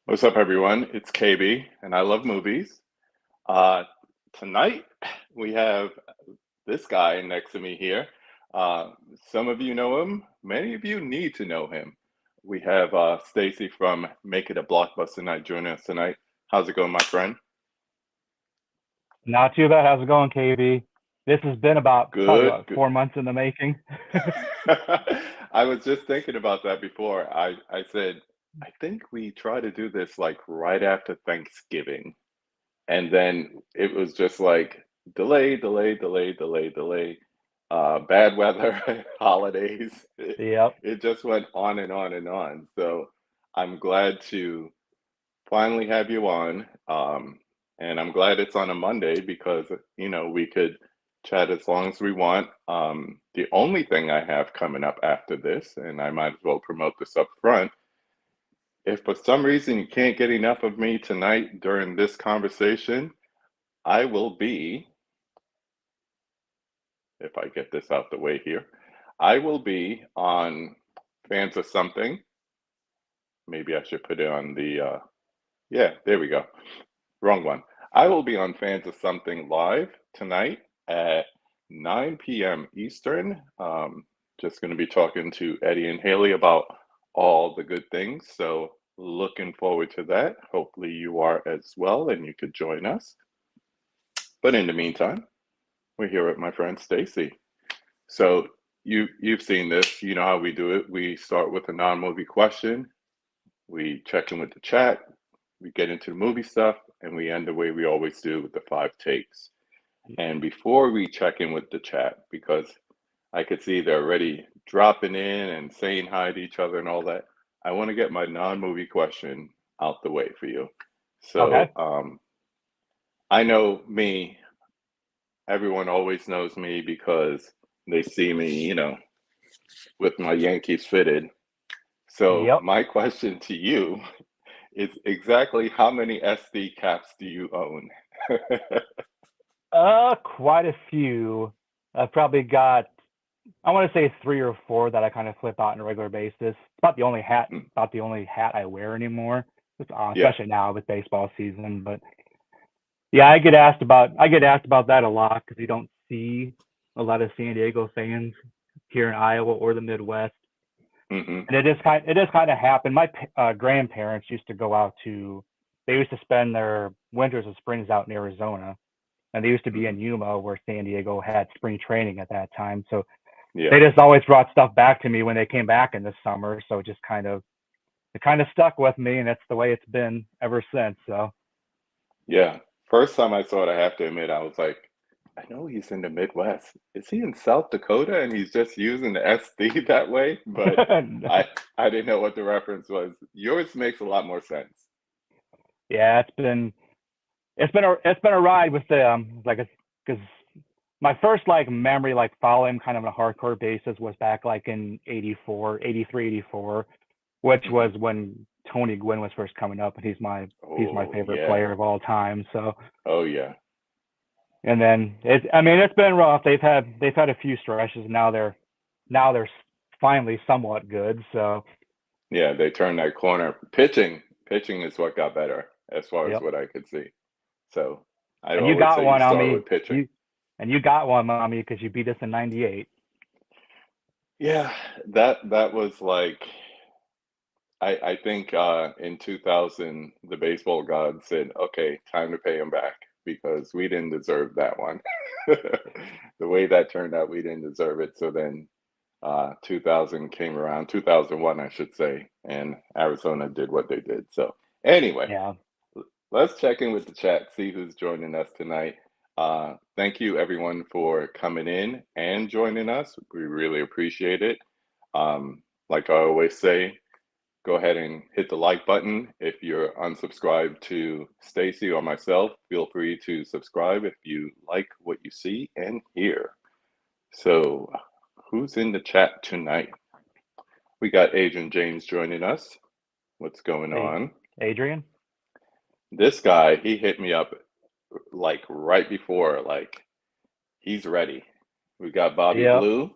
What's up, everyone? It's KB, and I love movies. Uh, Tonight, we have this guy next to me here. Uh, some of you know him, many of you need to know him. We have Stacy from Make It a Blockbuster Night joining us tonight. How's it going, my friend? Not too bad. How's it going, KB? This has been about probably Good, about good. 4 months in the making. I was just thinking about that before. I said, I think we try to do this like right after Thanksgiving. And then it was just like delay, delay, delay, delay, delay, bad weather, holidays. Yep. It just went on and on and on. So I'm glad to finally have you on. And I'm glad it's on a Monday because, we could chat as long as we want. The only thing I have coming up after this, and I might as well promote this up front, if for some reason you can't get enough of me tonight during this conversation, I will be, if I get this out the way here, I will be on Fans of Something. Maybe I should put it on yeah, there we go. Wrong one. I will be on Fans of Something live tonight at 9 p.m. Eastern. Just going to be talking to Eddie and Haley about all the good things. So looking forward to that. Hopefully you are as well and you could join us. But in the meantime, we're here with my friend Stacy. So you've seen this. You know how we do it. We start with a non-movie question. We check in with the chat. We get into the movie stuff, and we end the way we always do with the five takes. And before we check in with the chat, because I could see they're already dropping in and saying hi to each other and all that, I want to get my non-movie question out the way for you. Okay. So I know me. Everyone always knows me because they see me, with my Yankees fitted. So Yep. my question to you is exactly how many SD caps do you own? Quite a few. I've probably got, I want to say 3 or 4 that I kind of flip out on a regular basis. It's about the only hat I wear anymore, Yeah. especially now with baseball season. But yeah, I get asked about that a lot because you don't see a lot of San Diego fans here in Iowa or the Midwest. Hmm. And it just kind of happened. My grandparents used to go out to, they used to spend their winters and springs out in Arizona, and they used to be Hmm. in Yuma where San Diego had spring training at that time. So Yeah. they just always brought stuff back to me when they came back in the summer. So it kind of stuck with me, and that's the way it's been ever since. So Yeah. First time I saw it, I have to admit, I was like, I know he's in the Midwest. Is he in South Dakota and he's just using the SD that way? But I I didn't know what the reference was. Yours makes a lot more sense. yeah, it's been a ride with the because my first like memory like following kind of on a hardcore basis was back like in 84, 83, 84, which Hmm. was when Tony Gwynn was first coming up, and he's my Oh, favorite yeah. player of all time. So Oh, yeah. and then it's been rough. They've had a few stretches. And now they're finally somewhat good. So Yeah, they turned that corner. Pitching is what got better as far as yep. what I could see. So I And you always got say you one on start me. with pitching. You got one on me because you beat us in '98. Yeah, that was like I think in 2000 the baseball god said, "Okay, time to pay him back because we didn't deserve that one." The way that turned out, we didn't deserve it. So then 2000 came around, 2001 I should say, and Arizona did what they did. So anyway, Yeah. let's check in with the chat, see who's joining us tonight. Thank you, everyone, for coming in and joining us. We really appreciate it. Like I always say, go ahead and hit the like button. If you're unsubscribed to Stacy or myself, feel free to subscribe if you like what you see and hear. So, who's in the chat tonight? We got Adrian James joining us. What's going Hey, on? Adrian. This guy, he hit me up like right before, like he's ready. We got Bobby Yep. Blue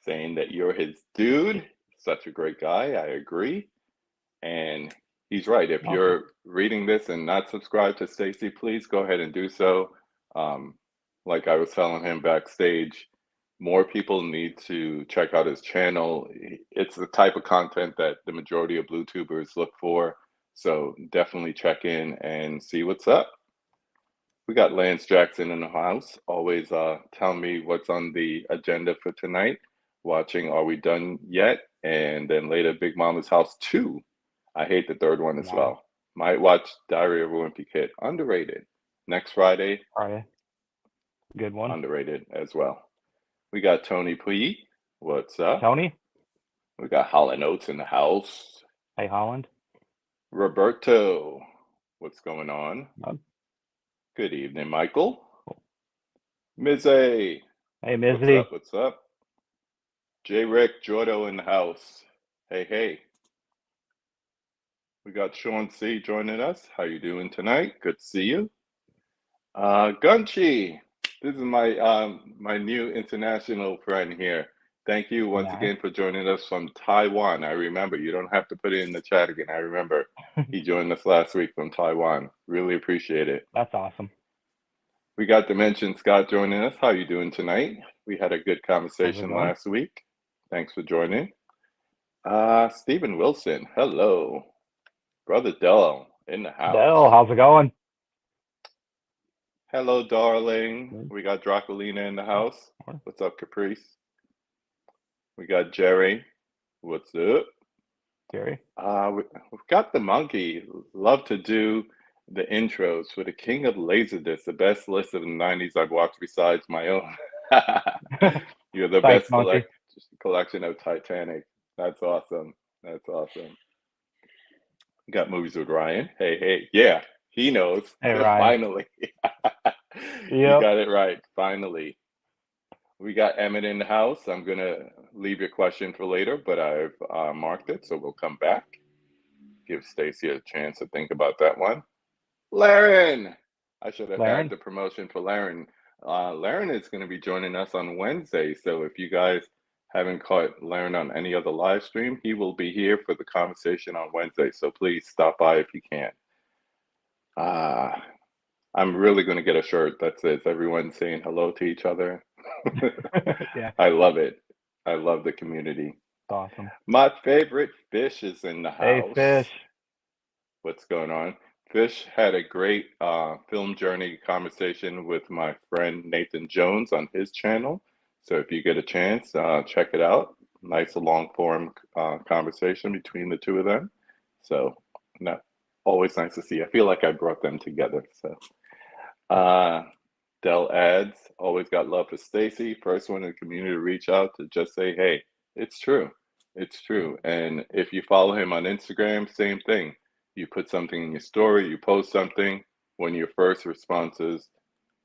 saying that you're his dude. Such a great guy. I agree. And he's right. If Awesome. you're reading this and not subscribed to Stacy, please go ahead and do so. Um, like I was telling him backstage, more people need to check out his channel. It's the type of content that the majority of BlueTubers look for. So definitely check in and see what's up. We got Lance Jackson in the house, always telling me what's on the agenda for tonight. Watching Are We Done Yet? And then later, Big Mama's House 2. I hate the third one as Nice. well. Might watch Diary of a Wimpy Kid. Underrated. Next Friday, Friday. Good one. underrated as well. We got Tony P. What's up? Tony. We got Holland Oates in the house. Hey, Holland. Roberto. What's going on? None. Good evening, Michael. Mizzy. Hey, What's Mizzy. up? What's up? J. Rick Jordo in the house. Hey, hey. We got Sean C. joining us. How you doing tonight? Good to see you. Gunchi. This is my new international friend here. Thank you once Nice. again for joining us from Taiwan. I remember. You don't have to put it in the chat again. I remember he joined us last week from Taiwan. Really appreciate it. That's awesome. We got Dimension Scott joining us. How you doing tonight? We had a good How's it conversation going? last week. Thanks for joining. Stephen Wilson. Hello. Brother Dell in the house. Dell, how's it going? Hello, darling. Good. We got Draculina in the house. Morning. What's up, Caprice? We got Jerry. What's up? Jerry. We've got the monkey. Love to do the intros for the King of Laserdisc, the best list of the 90s I've watched besides my own. You're the Thanks, best monkey. collection of Titanic. That's awesome. That's awesome. Got movies with Ryan. Hey, hey. Yeah, he knows. Hey, Ryan. Finally. You Yep. got it right. Finally. We got Emmett in the house. I'm going to leave your question for later, but I've marked it, so we'll come back. Give Stacy a chance to think about that one. Laren! I should have Laren. had the promotion for Laren. Laren is going to be joining us on Wednesday, so if you guys haven't caught Laren on any other live stream, he will be here for the conversation on Wednesday, so please stop by if you can. I'm really going to get a shirt that says everyone saying hello to each other. Yeah. I love it. I love the community. Awesome. My favorite Fish is in the house. Hey, Fish. What's going on? Fish had a great film journey conversation with my friend Nathan Jones on his channel. So if you get a chance, check it out. Nice long form conversation between the two of them. So no, always nice to see. I feel like I brought them together. So Dell Ads, always got love for Stacy. First one in the community to reach out to just say, hey, it's true. It's true. And if you follow him on Instagram, same thing. You put something in your story, you post something. When your first response is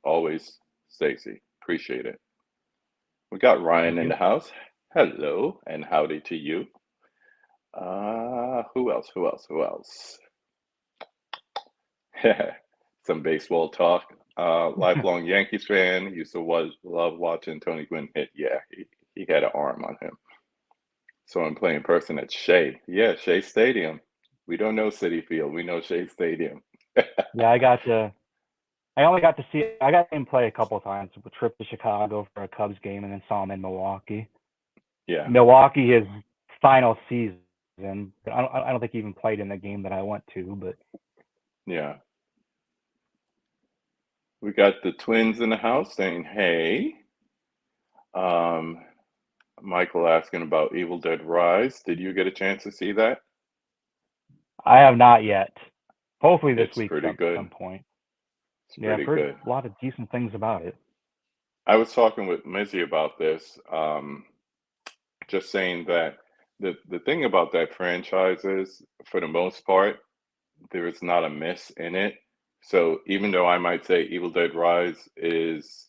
always Stacy. Appreciate it. We got Ryan Thank in you. the house. Hello and howdy to you. Who else? Who else? Who else? Some baseball talk. Lifelong Yankees fan. Used to love watching Tony Gwynn hit. Yeah, he had an arm on him. So I'm playing person at Shea. Yeah, Shea Stadium. We don't know Citi Field. We know Shea Stadium. Yeah, I only got to see. I got him play a couple of times. A trip to Chicago for a Cubs game, and then saw him in Milwaukee. Yeah. Milwaukee, his final season. I don't think he even played in the game that I went to, but Yeah. We got the twins in the house saying, hey. Michael asking about Evil Dead Rise. Did you get a chance to see that? I have not yet. Hopefully this It's week pretty at good. some point. It's Yeah, I've pretty heard good. a lot of decent things about it. I was talking with Mizzy about this, just saying that the thing about that franchise is, for the most part, there is not a miss in it. So even though I might say Evil Dead Rise is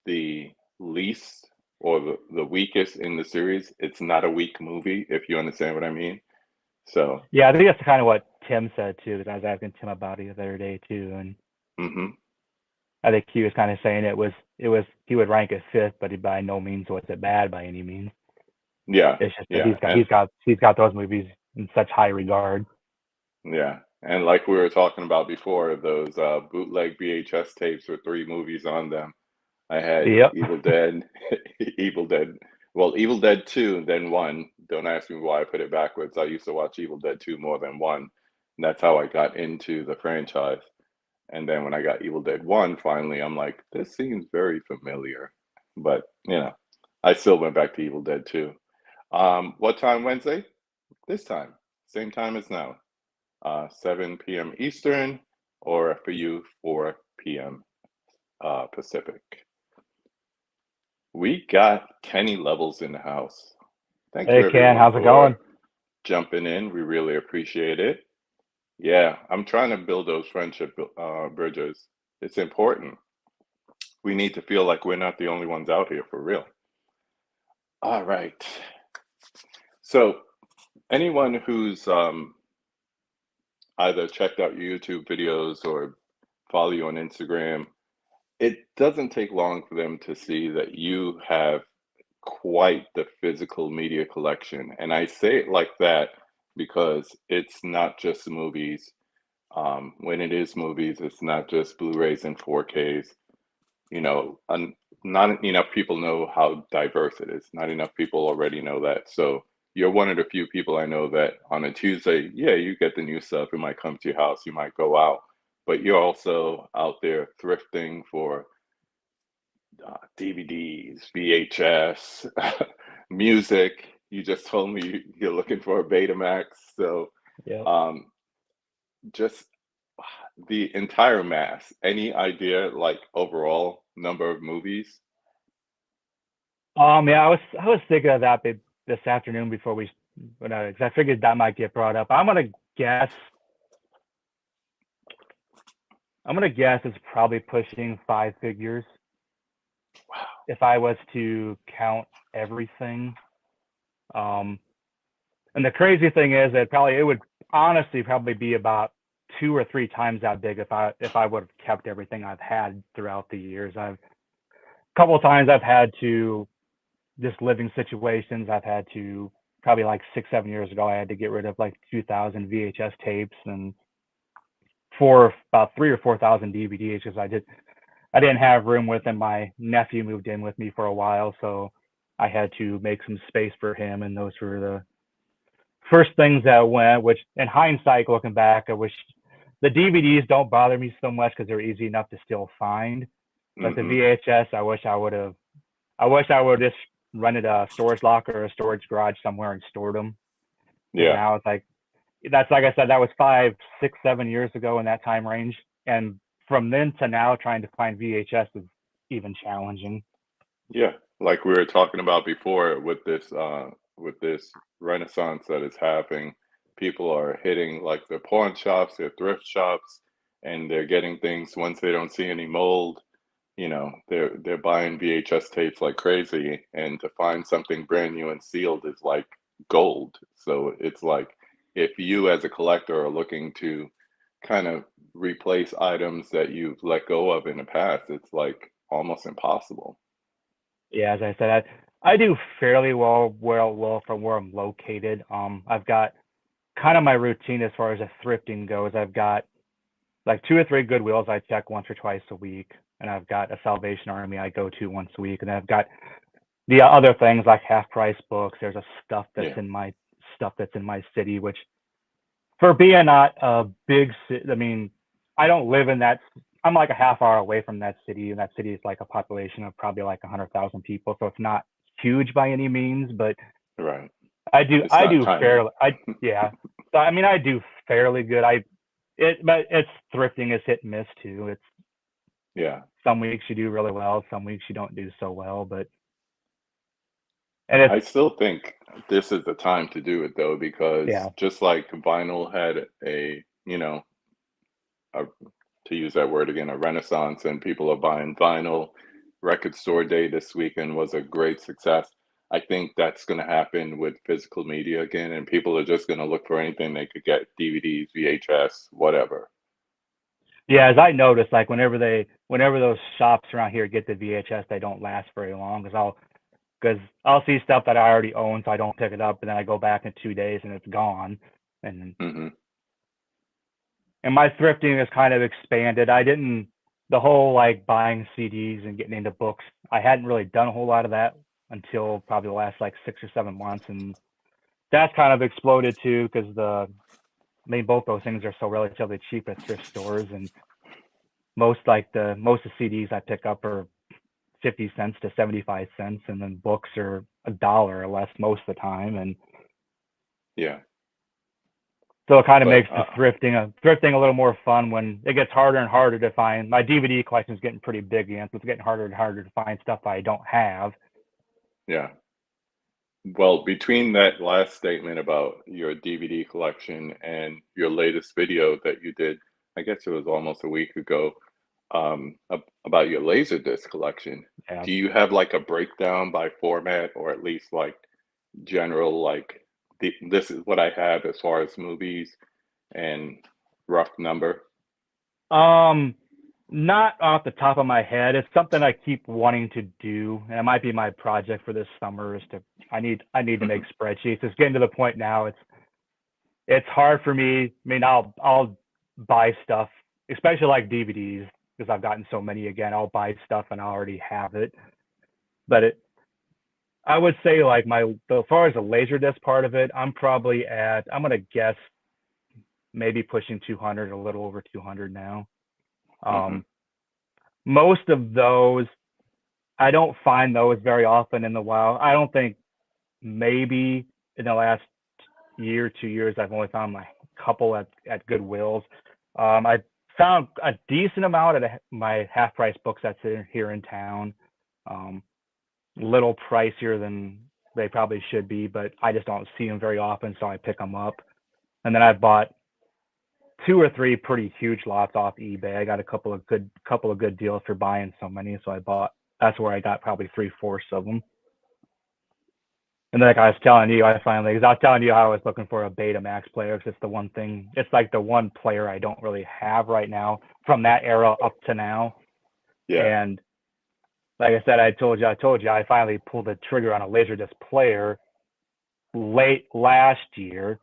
the least or the weakest in the series, it's not a weak movie, if you understand what I mean. So Yeah, I think that's kind of what Tim said too, because I was asking Tim about it the other day too, and Hmm. I think he was kind of saying it was he would rank it fifth, but he by no means was it bad by any means. Yeah, It's just that yeah, and he's got those movies in such high regard. yeah, and like we were talking about before, those bootleg VHS tapes with three movies on them. I had Yep. Evil Dead, Evil Dead, well, Evil Dead 2, then 1. Don't ask me why I put it backwards. I used to watch Evil Dead 2 more than 1. And that's how I got into the franchise. And then when I got Evil Dead 1, finally, I'm like, this seems very familiar. But, I still went back to Evil Dead 2. What time Wednesday? This time. Same time as now. 7 p.m. Eastern, or for you, 4 p.m. Pacific. We got Kenny Levels in the house. Thank Hey you, Ken, everyone, how's it going? for jumping in. We really appreciate it. Yeah, I'm trying to build those friendship bridges. It's important. We need to feel like we're not the only ones out here for real. All right. So, anyone who's either checked out your YouTube videos or follow you on Instagram, it doesn't take long for them to see that you have quite the physical media collection. And I say it like that because it's not just movies. When it is movies, it's not just Blu-rays and 4Ks. You know, not enough people know how diverse it is. Not enough people already know that. So you're one of the few people I know that on a Tuesday, yeah, you get the new stuff. It might come to your house. You might go out, but you're also out there thrifting for DVDs, VHS, music. You just told me you're looking for a Betamax. So Yep. um, just the entire mass. Any idea, like overall number of movies? Yeah, I was thinking of that this afternoon before we, because I figured that might get brought up. Guess I'm gonna guess it's probably pushing five figures Wow. if I was to count everything. Um, and the crazy thing is that it would honestly probably be about two or three times that big if I would have kept everything I've had throughout the years. I've a couple of times I've had to just living situations. I've had to probably like 6, 7 years ago. I had to get rid of like 2,000 VHS tapes and about 3 or 4,000 DVDs because I didn't have room with him. My nephew moved in with me for a while, so I had to make some space for him, and those were the first things that went. Which, in hindsight, looking back, I wish the DVDs don't bother me so much because they're easy enough to still find. But the Hmm. VHS, I wish I would have. I wish I would have just rented a storage locker or a storage garage somewhere and stored them. Because Yeah. now it's like that's like I said, that was 5, 6, 7 years ago in that time range, and from then to now, trying to find VHS is even challenging. Yeah. Like we were talking about before with this renaissance that is happening, people are hitting like their pawn shops, their thrift shops, and they're getting things once they don't see any mold. They're buying VHS tapes like crazy, and to find something brand new and sealed is like gold. So it's like if you as a collector are looking to kind of replace items that you've let go of in the past, it's like almost impossible. Yeah, as I said, I do fairly well from where I'm located. I've got kind of my routine as far as the thrifting goes. I've got like two or three Goodwills I check once or twice a week, and I've got a Salvation Army I go to once a week, and I've got the other things like half price books. There's a Yeah, stuff that's in my city, which for being not a big city, I mean, I don't live in that. I'm like a half hour away from that city, and that city is like a population of probably like 100,000 people, so it's not huge by any means. But right. I do It's I not do tiny. fairly. Yeah. So I mean, I do fairly good. But it's thrifting is hit and miss too. It's Yeah. some weeks you do really well, some weeks you don't do so well. But and it's I still think this is the time to do it though, because yeah, just like vinyl had a, to use that word again, a renaissance, and people are buying vinyl. Record Store Day this weekend was a great success. I think that's going to happen with physical media again, and people are just going to look for anything they could get, DVDs, VHS, whatever. Yeah, as I noticed, like whenever those shops around here get the VHS, they don't last very long because I'll see stuff that I already own, so I don't pick it up, and then I go back in 2 days and it's gone. And Hmm. and my thrifting has kind of expanded. I didn't the whole like buying CDs and getting into books. I hadn't really done a whole lot of that until probably the last like 6 or 7 months, and that's kind of exploded too because both those things are so relatively cheap at thrift stores, and most of the CDs I pick up are 50 cents to 75 cents, and then books are $1 or less most of the time, and Yeah, so it kind of but makes the thrifting a little more fun when it gets harder and harder to find. My DVD collection is getting pretty big again, so it's getting harder and harder to find stuff I don't have. yeah. Well, between that last statement about your DVD collection and your latest video that you did, I guess it was almost a week ago, about your Laserdisc collection, Yeah. do you have like a breakdown by format or at least like general, like this is what I have as far as movies and rough number? Um, Not off the top of my head. It's something I keep wanting to do, and it might be my project for this summer. Is to I need to make spreadsheets. It's getting to the point now. It's hard for me. I mean, I'll buy stuff, especially like DVDs, because I've gotten so many again. I'll buy stuff and I already have it. But I would say like as far as the Laserdisc part of it, I'm gonna guess maybe pushing 200, a little over 200 now. Hmm. Um, Most of those, I don't find those very often in the wild. I don't think maybe in the last year, 2 years, I've only found my couple at Goodwills. I found a decent amount at my half price books that's here in town. Um, Little pricier than they probably should be, but I just don't see them very often, so I pick them up. And then I bought 2 or 3 pretty huge lots off eBay. I got a couple of good deals for buying so many, so I bought. That's where I got probably 3/4 of them. And then, like I was telling you, because I was telling you how I was looking for a Betamax player because it's the one thing, it's like the one player I don't really have right now from that era up to now. Yeah. And like I said, I finally pulled the trigger on a Laserdisc player late last year.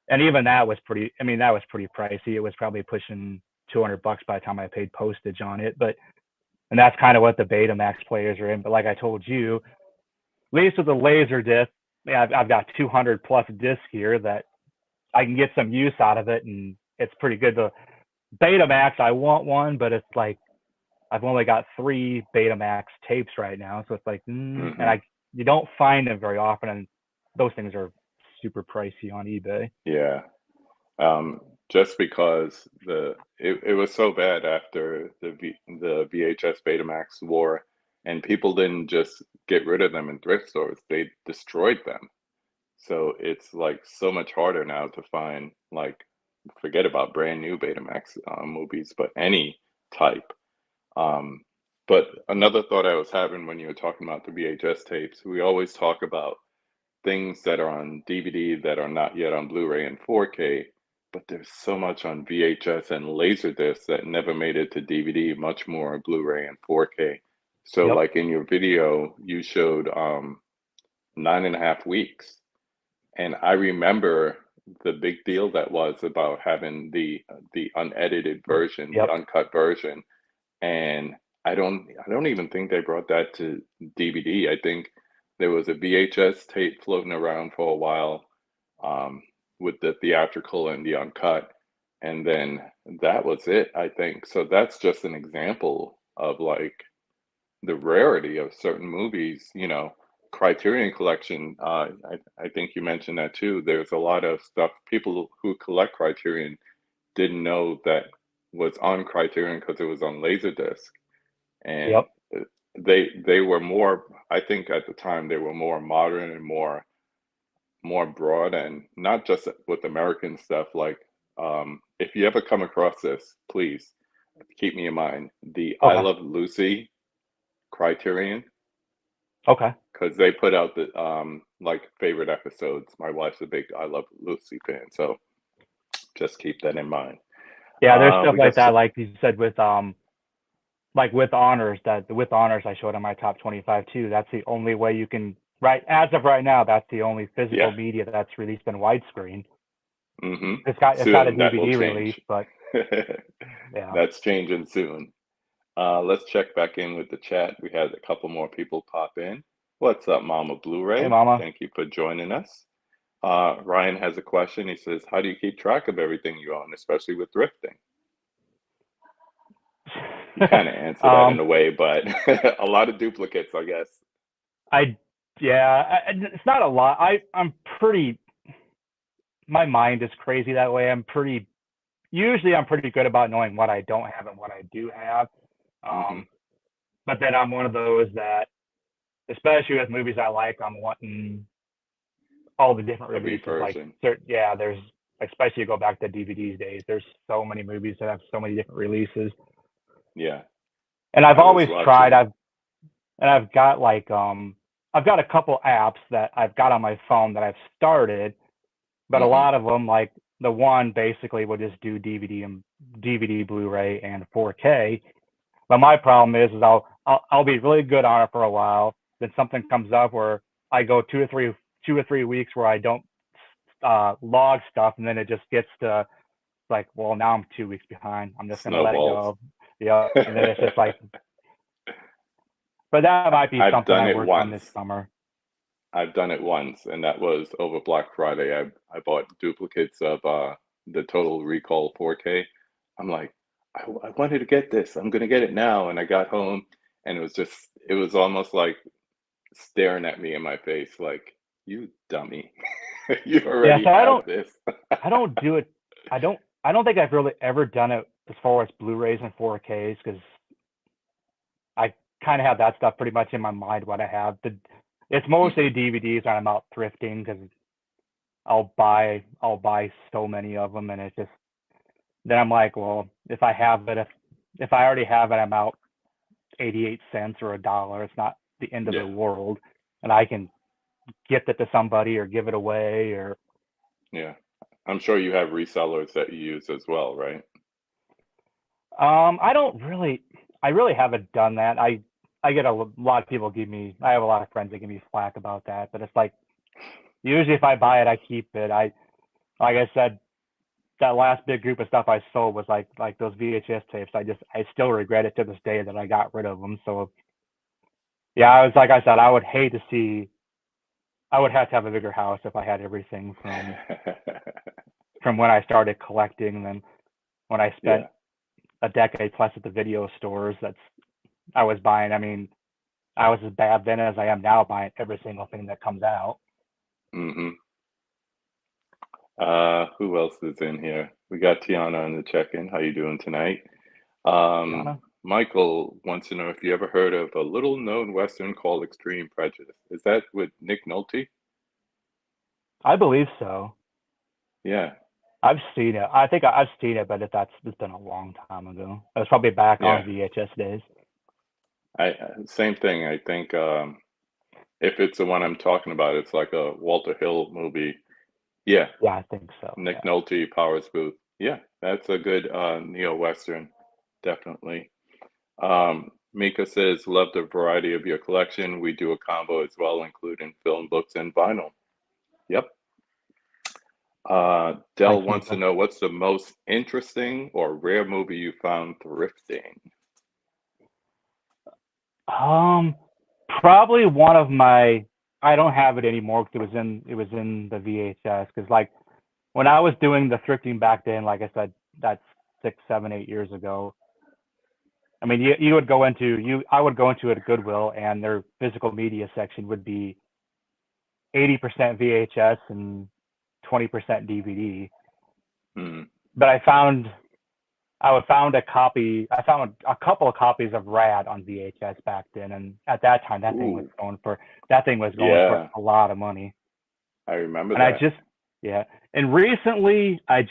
And even that was that was pretty pricey. It was probably pushing $200 by the time I paid postage on it. And that's kind of what the Betamax players are in. But like I told you, at least with the Laserdisc, I've got 200 plus discs here that I can get some use out of it, and it's pretty good. The Betamax, I want one, but it's like I've only got 3 Betamax tapes right now, so it's like, and Hmm. you don't find them very often, and those things are super pricey on eBay. Yeah. Just because it was so bad after the VHS Betamax war, and people didn't just get rid of them in thrift stores, they destroyed them. So it's like so much harder now to find, like, forget about brand new Betamax movies, but any type. Um, but another thought I was having when you were talking about the VHS tapes, we always talk about things that are on DVD that are not yet on Blu-ray and 4K, but there's so much on VHS and Laserdisc that never made it to DVD, much more Blu-ray and 4K. So Yep. like in your video, you showed 9.5 weeks. And I remember the big deal that was about having the unedited version, the Yep. uncut version. And I don't even think they brought that to DVD. I think there was a VHS tape floating around for a while, um, with the theatrical and the uncut, and then that was it, I think. So that's just an example of like the rarity of certain movies, Criterion Collection. I think you mentioned that too. There's a lot of stuff people who collect Criterion didn't know that was on Criterion because it was on Laserdisc, and Yep. they were more. I think at the time they were more modern and more broad, and not just with American stuff. Like, if you ever come across this, please keep me in mind. The I Okay. Love Lucy Criterion. Okay. because they put out the like favorite episodes. My wife's a big I Love Lucy fan, so just keep that in mind. Yeah, there's stuff We like got that, like you said, with like with honors, that with honors I showed on my top 25 too. That's the only way you can, right, as of right now, that's the only physical yeah. media that's released in widescreen. Mm-hmm. It's got a Soon that will DVD release, change. but yeah. That's changing soon. Let's check back in with the chat. We had a couple more people pop in. What's up, Mama Hey, Blu-ray? mama. Thank you for joining us. Ryan has a question. He says, how do you keep track of everything you own, especially with thrifting? You kind of answer that in um, a way, but a lot of duplicates, I guess. I yeah, it's not a lot. I'm pretty. My mind is crazy that way. I'm pretty good about knowing what I don't have and what I do have. Hmm. But then I'm one of those that, especially with movies I like, I'm wanting all the different Every releases. Like, version. yeah, there's, especially you go back to DVDs days. There's so many movies that have so many different releases, Yeah. and I've I was always tried. watching. I've got like I've got a couple apps that I've got on my phone that I've started, but a Hmm. lot of them, like the one basically will just do DVD, Blu-ray, and 4K. But my problem is I'll be really good on it for a while. Then something comes up where I go 2 or 3 weeks where I don't log stuff, and then it just gets to like, well, now I'm 2 weeks behind. I'm just gonna let it Snowballs. go. Yeah, and then it's just like, but that might be I've something done I it work on this once. summer. I've done it once, and that was over Black Friday. I bought duplicates of the Total Recall 4K. I'm like, I wanted to get this. I'm gonna get it now. And I got home, and it was almost like staring at me in my face, like, you dummy, you Yeah, already so have this. I don't do it. I don't think I've really ever done it as far as Blu-rays and 4Ks, because I kind of have that stuff pretty much in my mind what I have. It's mostly Hmm. DVDs when I'm out thrifting, because I'll buy so many of them, and it's just, then I'm like, well, if I already have it, I'm out 88 cents or $1. It's not the end of the Yeah, world, and I can gift it to somebody or give it away. Or yeah. I'm sure you have resellers that you use as well, right? I don't really, I really haven't done that. I get a lot of people give me, I have a lot of friends that give me flack about that, but it's like, usually if I buy it, I keep it. Like I said, that last big group of stuff I sold was like those VHS tapes. I still regret it to this day that I got rid of them. So yeah, I was, like I said, I would have to have a bigger house if I had everything from when I started collecting. Then when I spent Yeah. a decade plus at the video stores, I was buying. I mean, I was as bad then as I am now, buying every single thing that comes out. Hmm. Who else is in here? We got Tiana on the check-in. How you doing tonight? Tiana, Michael wants to know if you ever heard of a little-known Western called Extreme Prejudice. Is that with Nick Nolte? I believe so. Yeah, I've seen it. I think I've seen it, but it's been a long time ago. It was probably back on yeah. VHS days. Same thing. I think if it's the one I'm talking about, it's like a Walter Hill movie. Yeah, Yeah, I think so. Nick Yeah. Nolte, Powers Booth. Yeah, that's a good neo-Western, definitely. Mika says, love the variety of your collection. We do a combo as well, including film, books, and vinyl. Yep. Dell Thanks, wants to Mika. know what's the most interesting or rare movie you found thrifting? Um, Probably one of my. I don't have it anymore because it was in the VHS. Because like when I was doing the thrifting back then, like I said, that's 6, 7, 8 years ago. I mean, you would go into you. I would go into a Goodwill, and their physical media section would be 80% VHS and 20% DVD. Hmm. But I found a couple of copies of Rad on VHS back then, and at that time, Ooh, that thing was going for yeah, a lot of money. I remember And I that. just, yeah, and recently I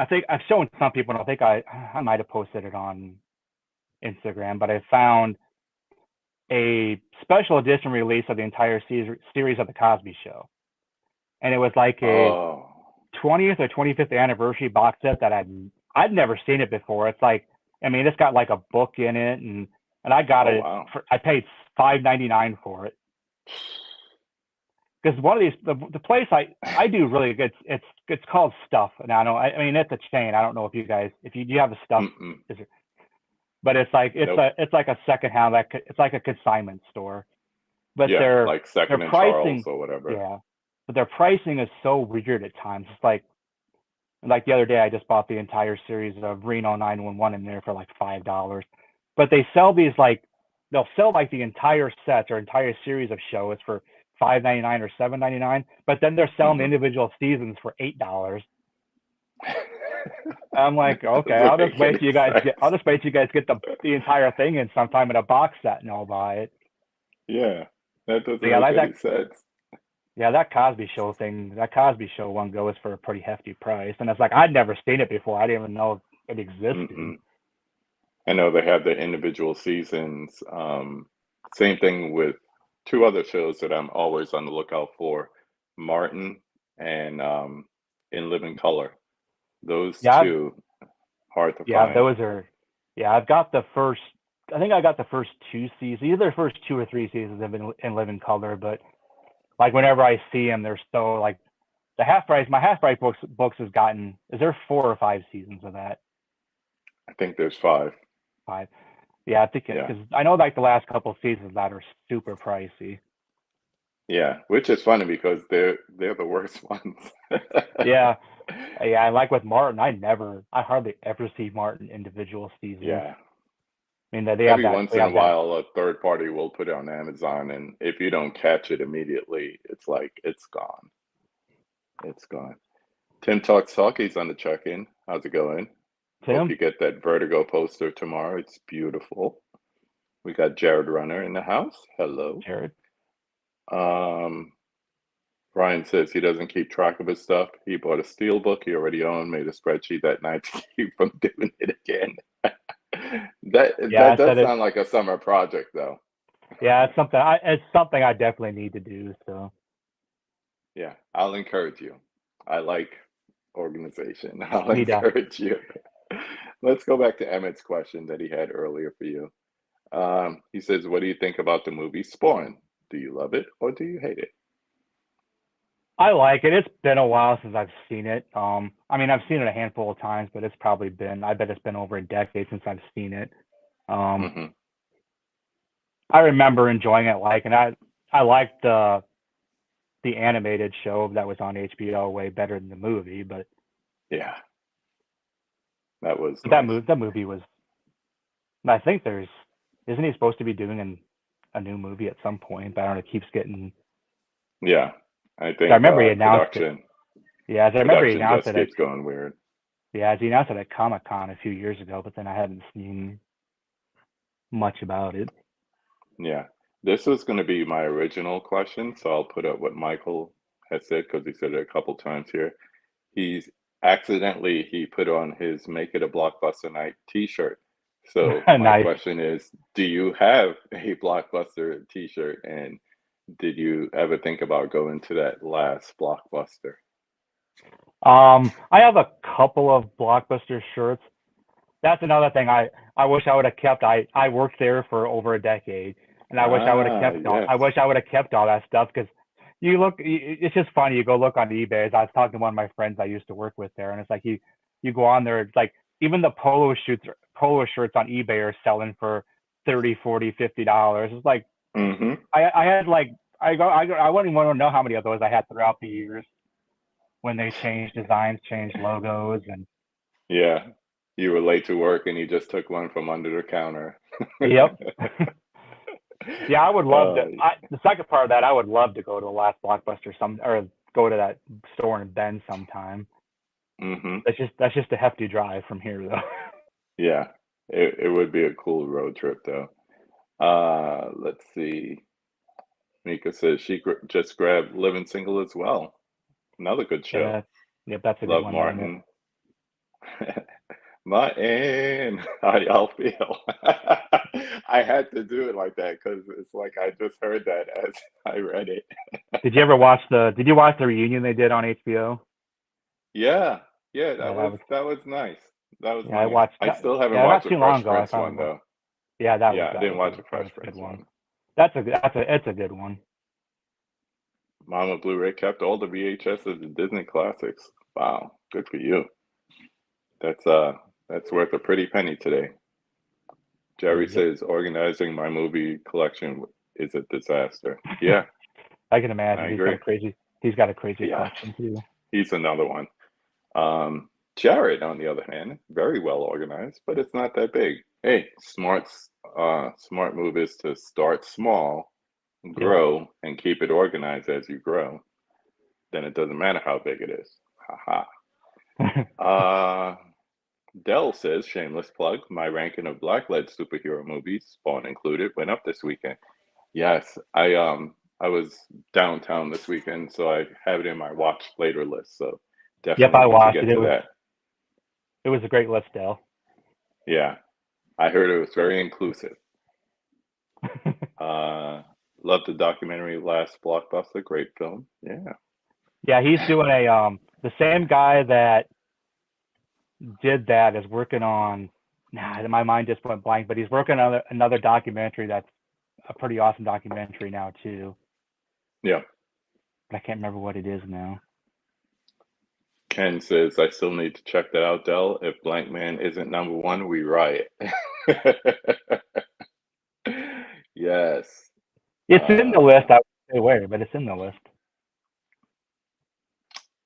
think I've shown some people, and I might have posted it on Instagram, but I found a special edition release of the entire series of the Cosby Show, and it was like a Oh, 20th or 25th anniversary box set that I'd never seen it before. It's like, I mean, it's got like a book in it, and I got oh it wow. I paid $5.99 for it because one of these the place I do really good. It's called Stuff, and I mean it's a chain. I don't know if you guys if you do you have a Stuff, Mm-mm. is it, but it's like Nope. it's like a secondhand, like it's like a consignment store, but Yeah, like their Second and Charles pricing, or whatever. yeah, but their pricing is so weird at times. It's like the other day I just bought the entire series of Reno 911 in there for like $5, but they sell these like they'll sell like the entire sets or entire series of shows for $5.99 or $7.99, but then they're selling the Hmm. individual seasons for $8. I'm like, okay, Doesn't make any I'll sense. just wait till you guys get the entire thing in sometime in a box set and I'll buy it. Yeah, that doesn't But yeah, make like any sense. that Cosby Show thing, that Cosby Show one goes for a pretty hefty price, and it's like I'd never seen it before. I didn't even know it existed. Mm-mm. I know they have the individual seasons. Same thing with two other shows that I'm always on the lookout for, Martin and In Living Color. Those Yeah, two, hard to yeah, find. those are. Yeah, I've got the first. I think I got the first two seasons. Either the first two or three seasons have been in living color, but like whenever I see them, they're so like the half price. My half price books has gotten. Is there 4 or 5 seasons of that? I think there's five. 5. Yeah, I think Yeah, because I know like the last couple of seasons that are super pricey. yeah, which is funny because they're the worst ones. Yeah, yeah. I like with Martin. I hardly ever see Martin individual seasons. Yeah. I mean, they have Every that. once They in a have that. while, a third party will put it on Amazon, and if you don't catch it immediately, it's like it's gone. It's gone. Tim Talks Talkies on the check-in. How's it going? Hope Tim, you get that Vertigo poster tomorrow. It's beautiful. We got Jared Runner in the house. Hello. Jared. Um, Brian says he doesn't keep track of his stuff. He bought a steel book he already owned, made a spreadsheet that night to keep from doing it again. Yeah, That I said does it. sound like a summer project, though. Yeah, it's something I definitely need to do. So Yeah, I'll encourage you. I like organization. I'll need to. encourage you. Let's go back to Emmett's question that he had earlier for you. He says, "What do you think about the movie Spawn? Do you love it or do you hate it?" I like it. It's been a while since I've seen it. I mean, I've seen it a handful of times, but it's probably been. I bet it's been over a decade since I've seen it. Um, Hmm. I remember enjoying it. Like, and I liked the animated show that was on HBO way better than the movie. Yeah, that was But nice. that movie was. I think there's isn't he supposed to be doing a new movie at some point? But I don't know. It keeps getting. Yeah, I I think remember he announced it. production Yeah, I remember he production announced just it at keeps going weird. he announced it at Comic Con a few years ago, but then I hadn't seen much about it. Yeah, this was going to be my original question, so I'll put up what Michael has said because he said it a couple times here. He's he put on his "Make It a Blockbuster Night" T-shirt. So my Nice. question is, do you have a Blockbuster T-shirt, and did you ever think about going to that last Blockbuster? I have a couple of Blockbuster shirts. That's another thing I wish I would have kept. I worked there for over a decade, and Ah, yes. I wish I would have kept all that stuff because it's just funny. You go look on eBay. As I was talking to one of my friends I used to work with there, and it's like you go on there. It's like even the polo shirts on eBay are selling for 30, 40, $50. It's like Mm-hmm. I had like I wouldn't even want to know how many of those I had throughout the years when they changed designs, changed logos, and Yeah. You were late to work and you just took one from under the counter. yep. Yeah, I would love to. Uh, The second part of that, I would love to go to the last Blockbuster or go to that store in Bend sometime. mm-hmm. That's just a hefty drive from here though. Yeah. It would be a cool road trip though. Let's see. Mika says she just grabbed Living Single as well. Another good show. Yeah, yep, that's a good Love one there, Nick. Martin. Martin, how y'all feel? I had to do it like that because it's like I just heard that as I read it. Did you watch the reunion they did on HBO? Yeah, yeah, Yeah, that was nice. That was I nice. watched I that. still haven't Yeah, not watched the too long Fresh ago. I Prince finally one watched. though. Yeah, Yeah, I didn't watch the that Fresh was a good Prince one. one. It's a good one. Mama Blu-ray kept all the VHSs and Disney classics. Wow, good for you. That's uh that's worth a pretty penny today. Jerry Yep. says organizing my movie collection is a disaster. Yeah, I can I imagine agree. he's got a crazy Yeah, collection too. he's another one. Jared, on the other hand, very well organized, but it's not that big. Hey, smart move is to start small, Yep. grow, and keep it organized as you grow. Then it doesn't matter how big it is. Haha. Uh, Dell says, shameless plug, my ranking of black-led superhero movies, Spawn included, went up this weekend. Yes, I was downtown this weekend, so I have it in my watch later list. So Yep, definitely I need to watched it. get to that. It was a great list, Dale. Yeah, I heard it was very inclusive. Uh, Love the documentary Last Blockbuster, great film. Yeah. Yeah, he's doing the same guy that did that is working on. Nah, my mind just went blank, but he's working on another documentary that's a pretty awesome documentary now too. Yeah. But I can't remember what it is now. Ken says, I still need to check that out, Dell. If Blank Man isn't number one, we riot. Yes. It's in the Uh, list. I would say where, but it's in the list.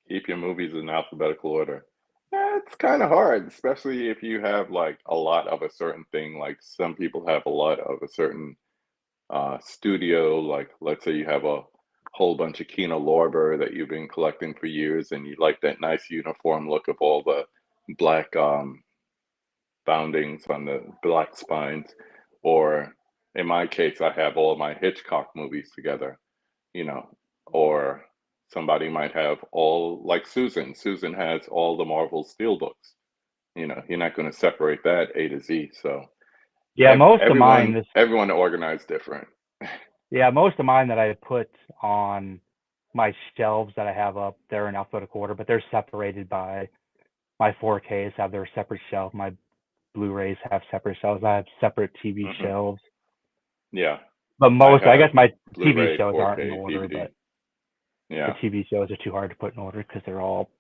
keep your movies in alphabetical order. It's kind of hard, especially if you have like a lot of a certain thing. Like some people have a lot of a certain studio. Like let's say you have a whole bunch of Kino Lorber that you've been collecting for years, and you like that nice uniform look of all the black boundings on the black spines. Or in my case, I have all my Hitchcock movies together, you know, or somebody might have all like Susan. Susan has all the Marvel Steelbooks. You know, you're not going to separate that A to Z. So Yeah, most of mine is everyone organized different. yeah, most of mine that I put on my shelves that I have up, they're in alphabetical order, but they're separated by my 4Ks have their separate shelf. My Blu-rays have separate shelves. I have separate TV Hmm. shelves. Yeah, But I I have guess my TV Blu-ray, shows aren't in 4K, order, DVD. but the Yeah, TV shows are too hard to put in order because they're all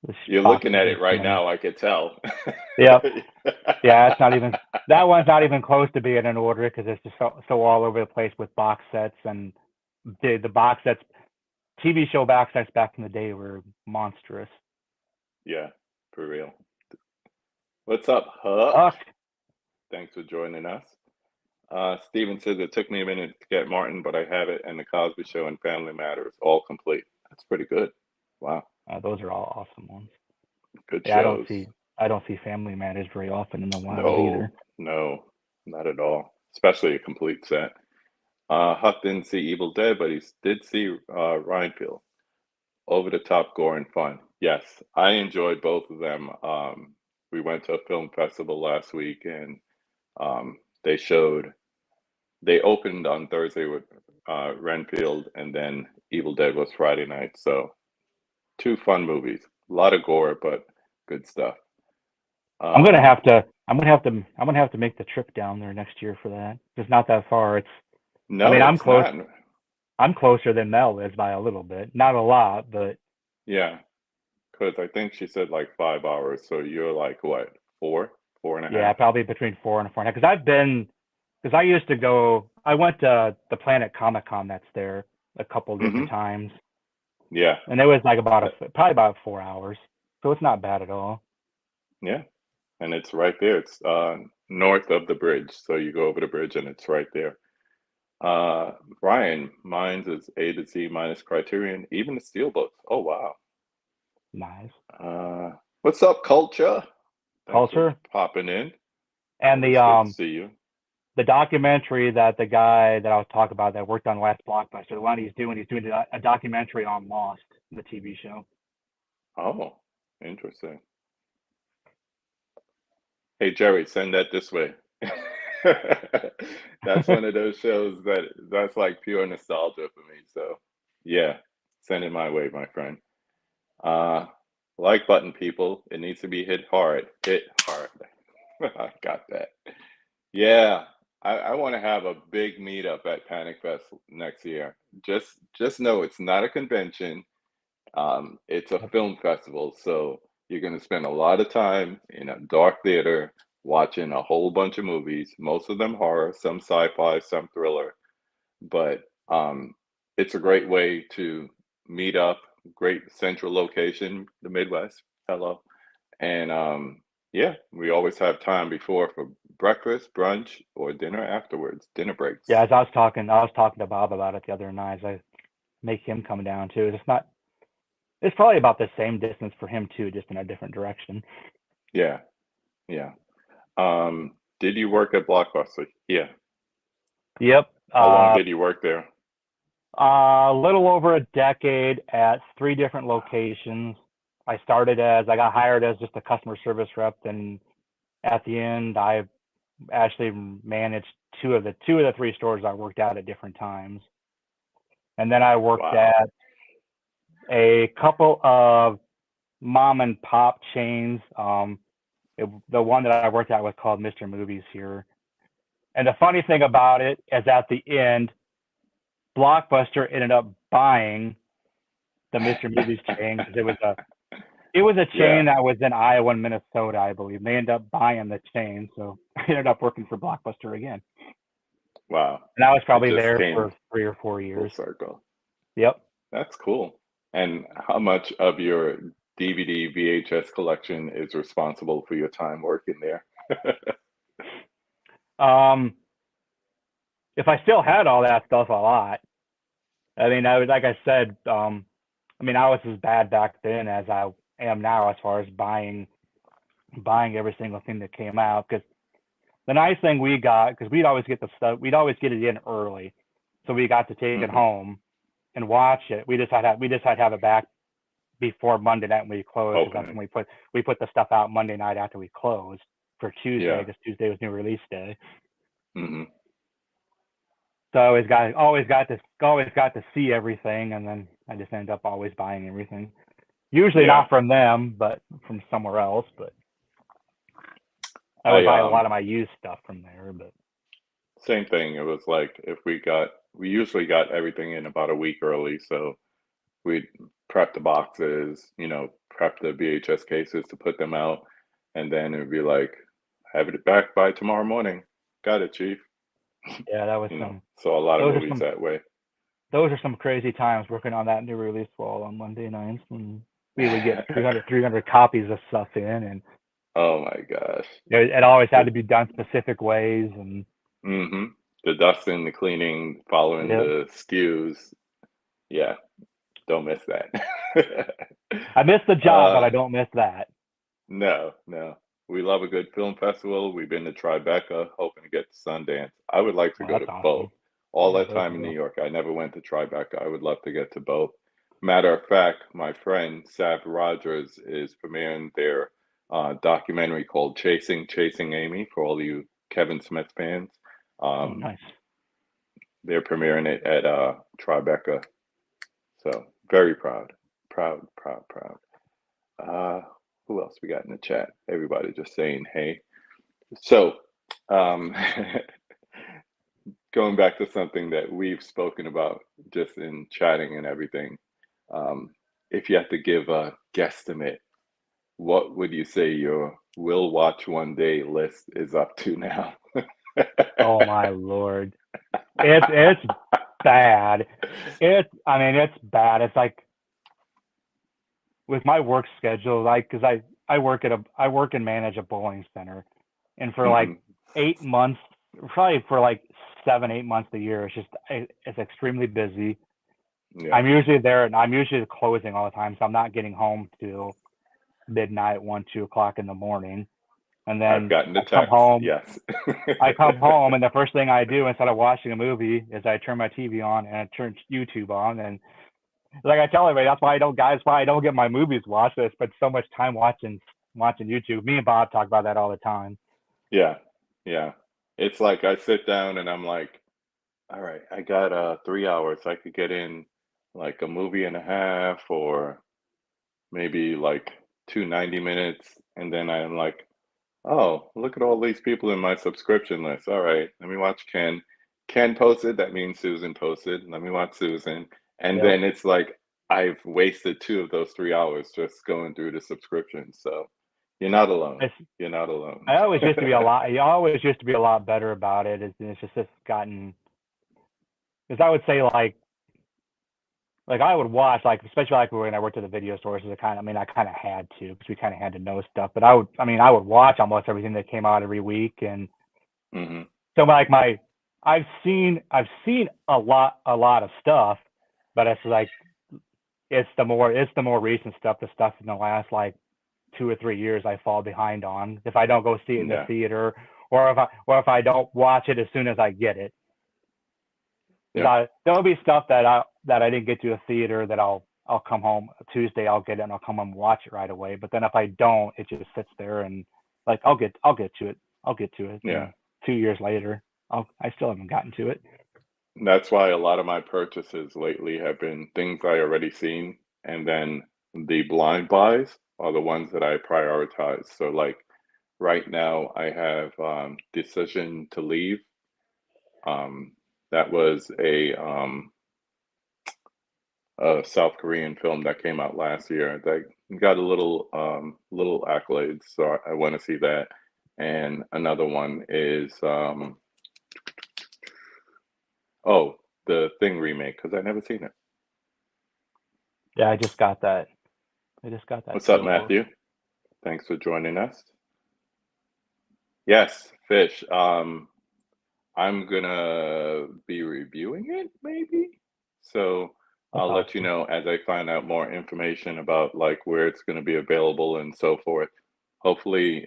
there's you're looking boxes. at There's it too right many. now. I could tell. Yep. Yeah, it's not even that one's not even close to being in order because it's just so all over the place with box sets and the box sets. TV show box sets back in the day were monstrous. Yeah, for real. What's up, Huck? Huck, Thanks for joining us. Steven says it took me a minute to get Martin, but I have it, and The Cosby Show and Family Matters all complete. That's pretty good. Wow, those are all awesome ones. good Yeah, shows. I don't see Family Matters very often in the wild No, either. no, not at all. Especially a complete set. Huck didn't see Evil Dead, but he did see Rhinefeld. Over the top gore and fun. Yes, I enjoyed both of them. We went to a film festival last week, and um, they showed. They opened on Thursday with Renfield, and then Evil Dead was Friday night. So two fun movies. A lot of gore, but good stuff. Um, I'm gonna have to make the trip down there next year for that. It's not that far. I mean, no, it's not. I'm closer than Mel is by a little bit, not a lot, but Yeah, because I think she said like 5 hours. So you're like what, four and a yeah, half? probably between 4 and 4.5. Because I used to go. I went to the Planet Comic Con that's there a couple different Mm-hmm. times, Yeah, and it was like probably about 4 hours, so it's not bad at all. yeah. And it's right there. It's north of the bridge. So you go over the bridge and it's right there. Uh, Brian, mine's is A to Z minus Criterion, even the Steelbooks. Oh, wow. Nice Uh, what's up, culture? Thanks for culture, and popping in. the Always good to see you. the documentary that the guy that I was talking about that worked on Last Blockbuster, the one he's doing a documentary on Lost, the TV show. Oh, interesting. Hey Jerry, send that this way. That's one of those shows that's like pure nostalgia for me. So yeah, send it my way, my friend. Uh, like button people, it needs to be hit hard. Hit hard. I got that. Yeah, I want to have a big meetup at Panic Fest next year. Just know it's not a convention. It's a Yep. film festival, so you're going to spend a lot of time in a dark theater watching a whole bunch of movies, most of them horror, some sci-fi, some thriller. But it's a great way to meet up, great central location, the Midwest. Hello. And yeah, we always have time before for breakfast, brunch, or dinner afterwards, dinner Yeah, breaks. as I was talking to Bob about it the other night. I make him come down too. It's not. It's probably about the same distance for him too, just in a different direction. Yeah, yeah. Did you work at Blockbuster? Yeah. Yep. How long did you work there? A little over a decade at 3 different locations. I got hired as just a customer service rep, and at the end, I actually managed two of the 3 stores I worked at different times. And then I worked Wow. at a couple of mom and pop chains. The one that I worked at was called Mr. Movies here. And the funny thing about it is, at the end, Blockbuster ended up buying the Mr. Movies chain because it was a Yeah. chain that was in Iowa and Minnesota, I believe. They ended up buying the chain, so I ended up working for Blockbuster again. Wow. And I was It probably just there came for 3 or 4 full years. circle. Yep. That's cool. And how much of your DVD VHS collection is responsible for your time working there? Um, if I still had all that stuff, a lot. I mean, like I said, I mean, I was as bad back then as I am now as far as buying every single thing that came out. Because the nice thing we got, because we'd always get it in early, so we got to take it Hmm. home and watch it. We just had to have it back before Monday night when we closed, because that's Opening. when we put the stuff out Monday night after we closed for Tuesday, Yeah. because Tuesday was new release day. Hmm. So I always got to see everything, and then I just ended up always buying everything. Usually Yeah. not from them, but from somewhere else. But I would I buy a lot of my used stuff from there. But Same thing. It was like if we usually got everything in about a week early, so we'd prep the boxes, prep the VHS cases to put them out, and then it'd be like, have it back by tomorrow morning. Got it, Chief. yeah, that was some. So a lot of Those are movies some. that way. Those are some crazy times working on that new release wall on Monday nights when we would get 300 copies of stuff in, and Oh my gosh. it always had The to be done specific ways. And hmm the dusting, the cleaning, following yep, the SKUs. Yeah, don't miss that. I miss the job, but uh I don't miss that. no, no. We love a good film festival. We've been to Tribeca, hoping to get to Sundance. I would like to Oh, go that's to both. awesome. All Yeah, that both time of in New them. York, I never went to Tribeca. I would love to get to both. Matter of fact, my friend Sav Rogers is premiering their documentary called Chasing Amy for all you Kevin Smith fans. Oh, Um, nice. they're premiering it at Tribeca. So very proud, proud, proud, proud. Uh, who else we got in the chat? Everybody just saying hey. So, um, going back to something that we've spoken about just in chatting and everything, um, if you had to give a guesstimate, what would you say your will watch one day list is up to now? Oh my lord, it's bad. It's bad. It's like with my work schedule, like, because I work and manage a bowling center, and for like Hmm. 8 months, probably for like 7, 8 months a year, it's extremely busy. Yeah, I'm usually there, and I'm usually closing all the time, so I'm not getting home till midnight, 1, 2 o'clock in the morning, and I've then gotten the I come text. home. Yes. I come home, and the first thing I do instead of watching a movie is I turn my TV on and I turn YouTube on, and like I tell everybody, that's why I don't get my movies watched. I spend so much time watching YouTube. Me and Bob talk about that all the time. Yeah, yeah. It's like I sit down and I'm like, all right, I got 3 hours. I could get in like a movie and a half, or maybe like 2 90 minutes, and then I'm like, oh, look at all these people in my subscription list. All right, let me watch Ken. Ken posted, that means Susan posted. Let me watch Susan. And Yep. then it's like I've wasted 2 of those 3 hours just going through the subscription. So you're not alone. It's, You're not alone. I always used to be a lot. I always used to be a lot better about it. It's just it's gotten because I would say like I would watch like especially like when I worked at the video stores. It kind of I mean I kind of had to because we kind of had to know stuff. But I would watch almost everything that came out every week, and Hmm. so like my I've seen a lot of stuff, but it's like it's the more recent stuff, the stuff in the last like 2 or 3 years I fall behind on if I don't go see it in the Yeah. theater, or if I don't watch it as soon as I get it. Yeah. There'll be stuff that I didn't get to a theater that I'll come home Tuesday, I'll get it and I'll come home and watch it right away. But then if I don't, it just sits there and like I'll get to it. I'll get to it. Yeah. And 2 years later, I still haven't gotten to it. That's why a lot of my purchases lately have been things I already seen, and then the blind buys are the ones that I prioritize. So like right now I have Decision to Leave. Um, that was a South Korean film that came out last year that got a little accolades, so I want to see that. And another one is oh, the Thing remake, because I never seen it. Yeah, I just got that. I just got that What's up, too. Matthew? Thanks for joining us. Yes, Fish. I'm gonna be reviewing it, maybe. So That's I'll let you awesome. know as I find out more information about like where it's gonna be available and so forth. Hopefully,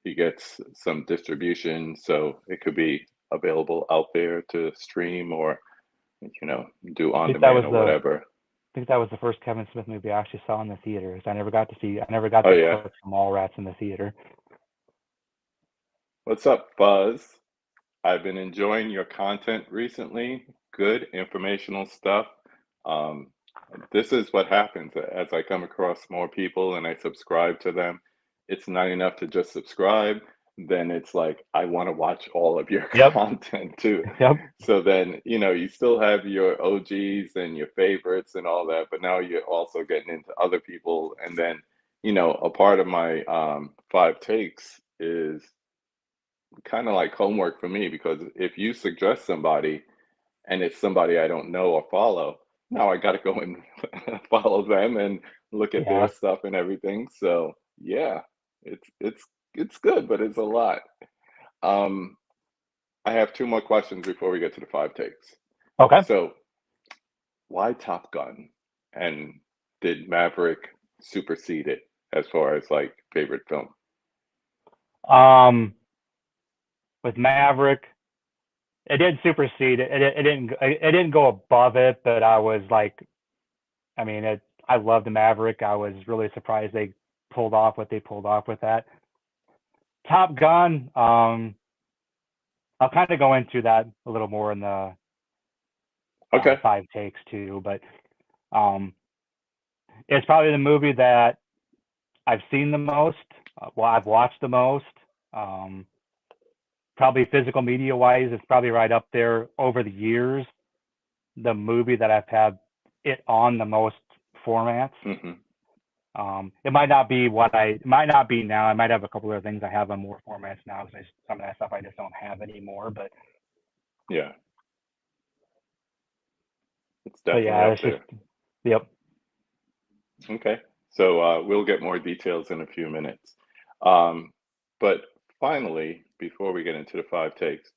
he gets some distribution so it could be available out there to stream or, you know, do I on think that demand was or the whatever. I think that was the first Kevin Smith movie I actually saw in the theaters. I never got Oh the yeah. clip from Mallrats in the theater. What's up, Fuzz? I've been enjoying your content recently. Good informational stuff. Um, this is what happens as I come across more people and I subscribe to them. It's not enough to just subscribe. Then it's like, I want to watch all of your Yep. content too. Yep. So then, you know, you still have your OGs and your favorites and all that, but now you're also getting into other people. And then, you know, a part of my five takes is kind of like homework for me because if you suggest somebody and it's somebody I don't know or follow, now I got to go and follow them and look at their Yeah. stuff and everything. So yeah, it's good, but it's a lot. Um, I have two more questions before we get to the five takes. Okay. So why Top Gun? And did Maverick supersede it as far as like favorite film? Um, with Maverick, it did supersede it. It didn't go above it, but I was like, I mean, I loved the Maverick. I was really surprised they pulled off what they pulled off with that. Top Gun. I'll kind of go into that a little more in the Okay. five takes too, but um, it's probably the movie that I've seen the most. Well, I've watched the most. Um, Probably physical media wise, it's probably right up there over the years. The movie that I've had it on the most formats. Hmm. It might not be now. I might have a couple of things I have on more formats now because some of that stuff I just don't have anymore. Yeah, it's But definitely yeah, up it's just there. yep. Okay, so we'll get more details in a few minutes. Um, but finally, before we get into the five takes,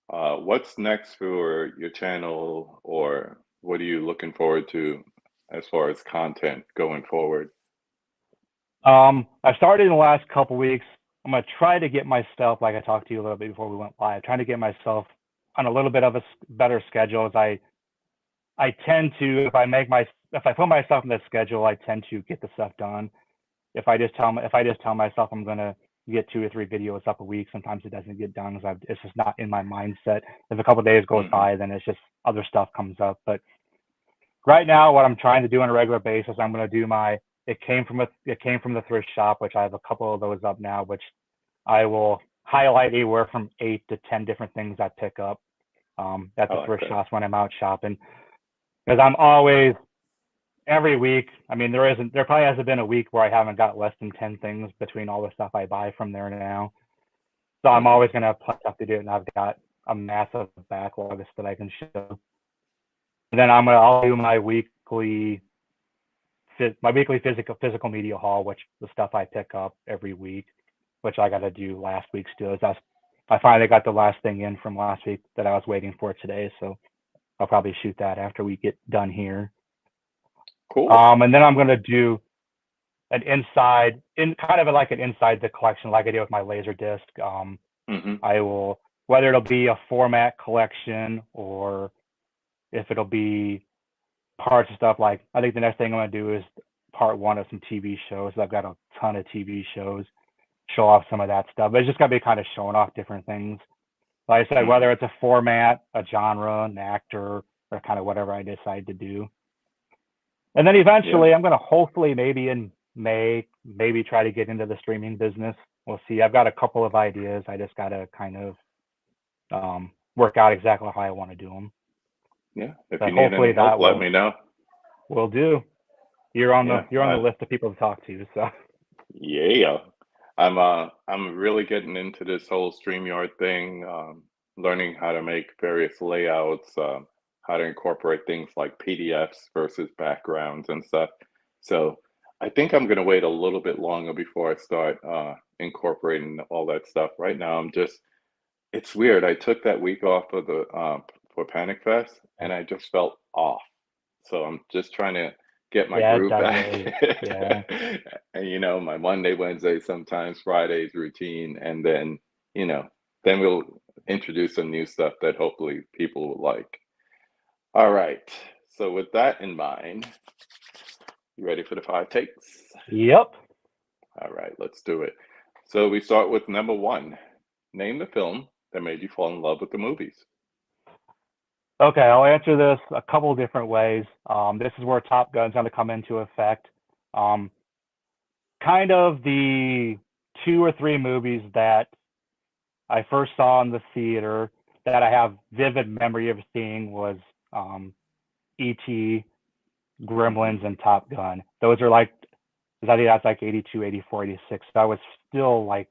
what's next for your channel, or what are you looking forward to as far as content going forward? I started in the last couple weeks. I'm gonna try to get myself, like I talked to you a little bit before we went live, trying to get myself on a little bit of a better schedule. As I tend to, if I put myself in the schedule, I tend to get the stuff done. If I just tell myself I'm gonna get 2 or 3 videos up a week. Sometimes it doesn't get done because it's just not in my mindset. If a couple of days goes by, then it's just other stuff comes up. But right now, what I'm trying to do on a regular basis, I'm going to do my. It came from the thrift shop, which I have a couple of those up now, which I will highlight anywhere from 8 to 10 different things I pick up at the thrift shops when I'm out shopping, because I'm always every week. I mean, there probably hasn't been a week where I haven't got less than 10 things between all the stuff I buy from there now. So I'm always going to have stuff to do, and I've got a massive backlog that I can show. And then I'll do my weekly physical media haul, which the stuff I pick up every week, which I got to do last week still. I finally got the last thing in from last week that I was waiting for today, so I'll probably shoot that after we get done here. Cool. And then I'm going to do an inside the collection, like I did with my Laserdisc. I will, whether it'll be a format collection or if it'll be parts of stuff, like I think the next thing I'm going to do is part 1 of some TV shows. I've got a ton of TV shows, show off some of that stuff, but it's just going to be kind of showing off different things. Like I said, whether it's a format, a genre, an actor, or kind of whatever I decide to do. And then eventually I'm going to hopefully maybe in May, maybe try to get into the streaming business. We'll see. I've got a couple of ideas. I just got to kind of work out exactly how I want to do them. Yeah. If you need any help, let me know. Will do. You're on the list of people to talk to. So. Yeah. I'm really getting into this whole StreamYard thing, learning how to make various layouts, how to incorporate things like PDFs versus backgrounds and stuff. So I think I'm going to wait a little bit longer before I start incorporating all that stuff. Right now, it's weird. I took that week off of for Panic Fest, and I just felt off. So I'm just trying to get my groove back. And my Monday, Wednesday, sometimes Fridays routine, and then then we'll introduce some new stuff that hopefully people will like. All right. So with that in mind, you ready for the 5 takes? Yep. All right, let's do it. So we start with number 1. Name the film that made you fall in love with the movies. Okay, I'll answer this a couple different ways. This is where Top Gun's going to come into effect. Kind of the 2 or 3 movies that I first saw in the theater that I have vivid memory of seeing was E.T., Gremlins, and Top Gun. Those are like, I think that's like 82, 84, 86. So I was still like,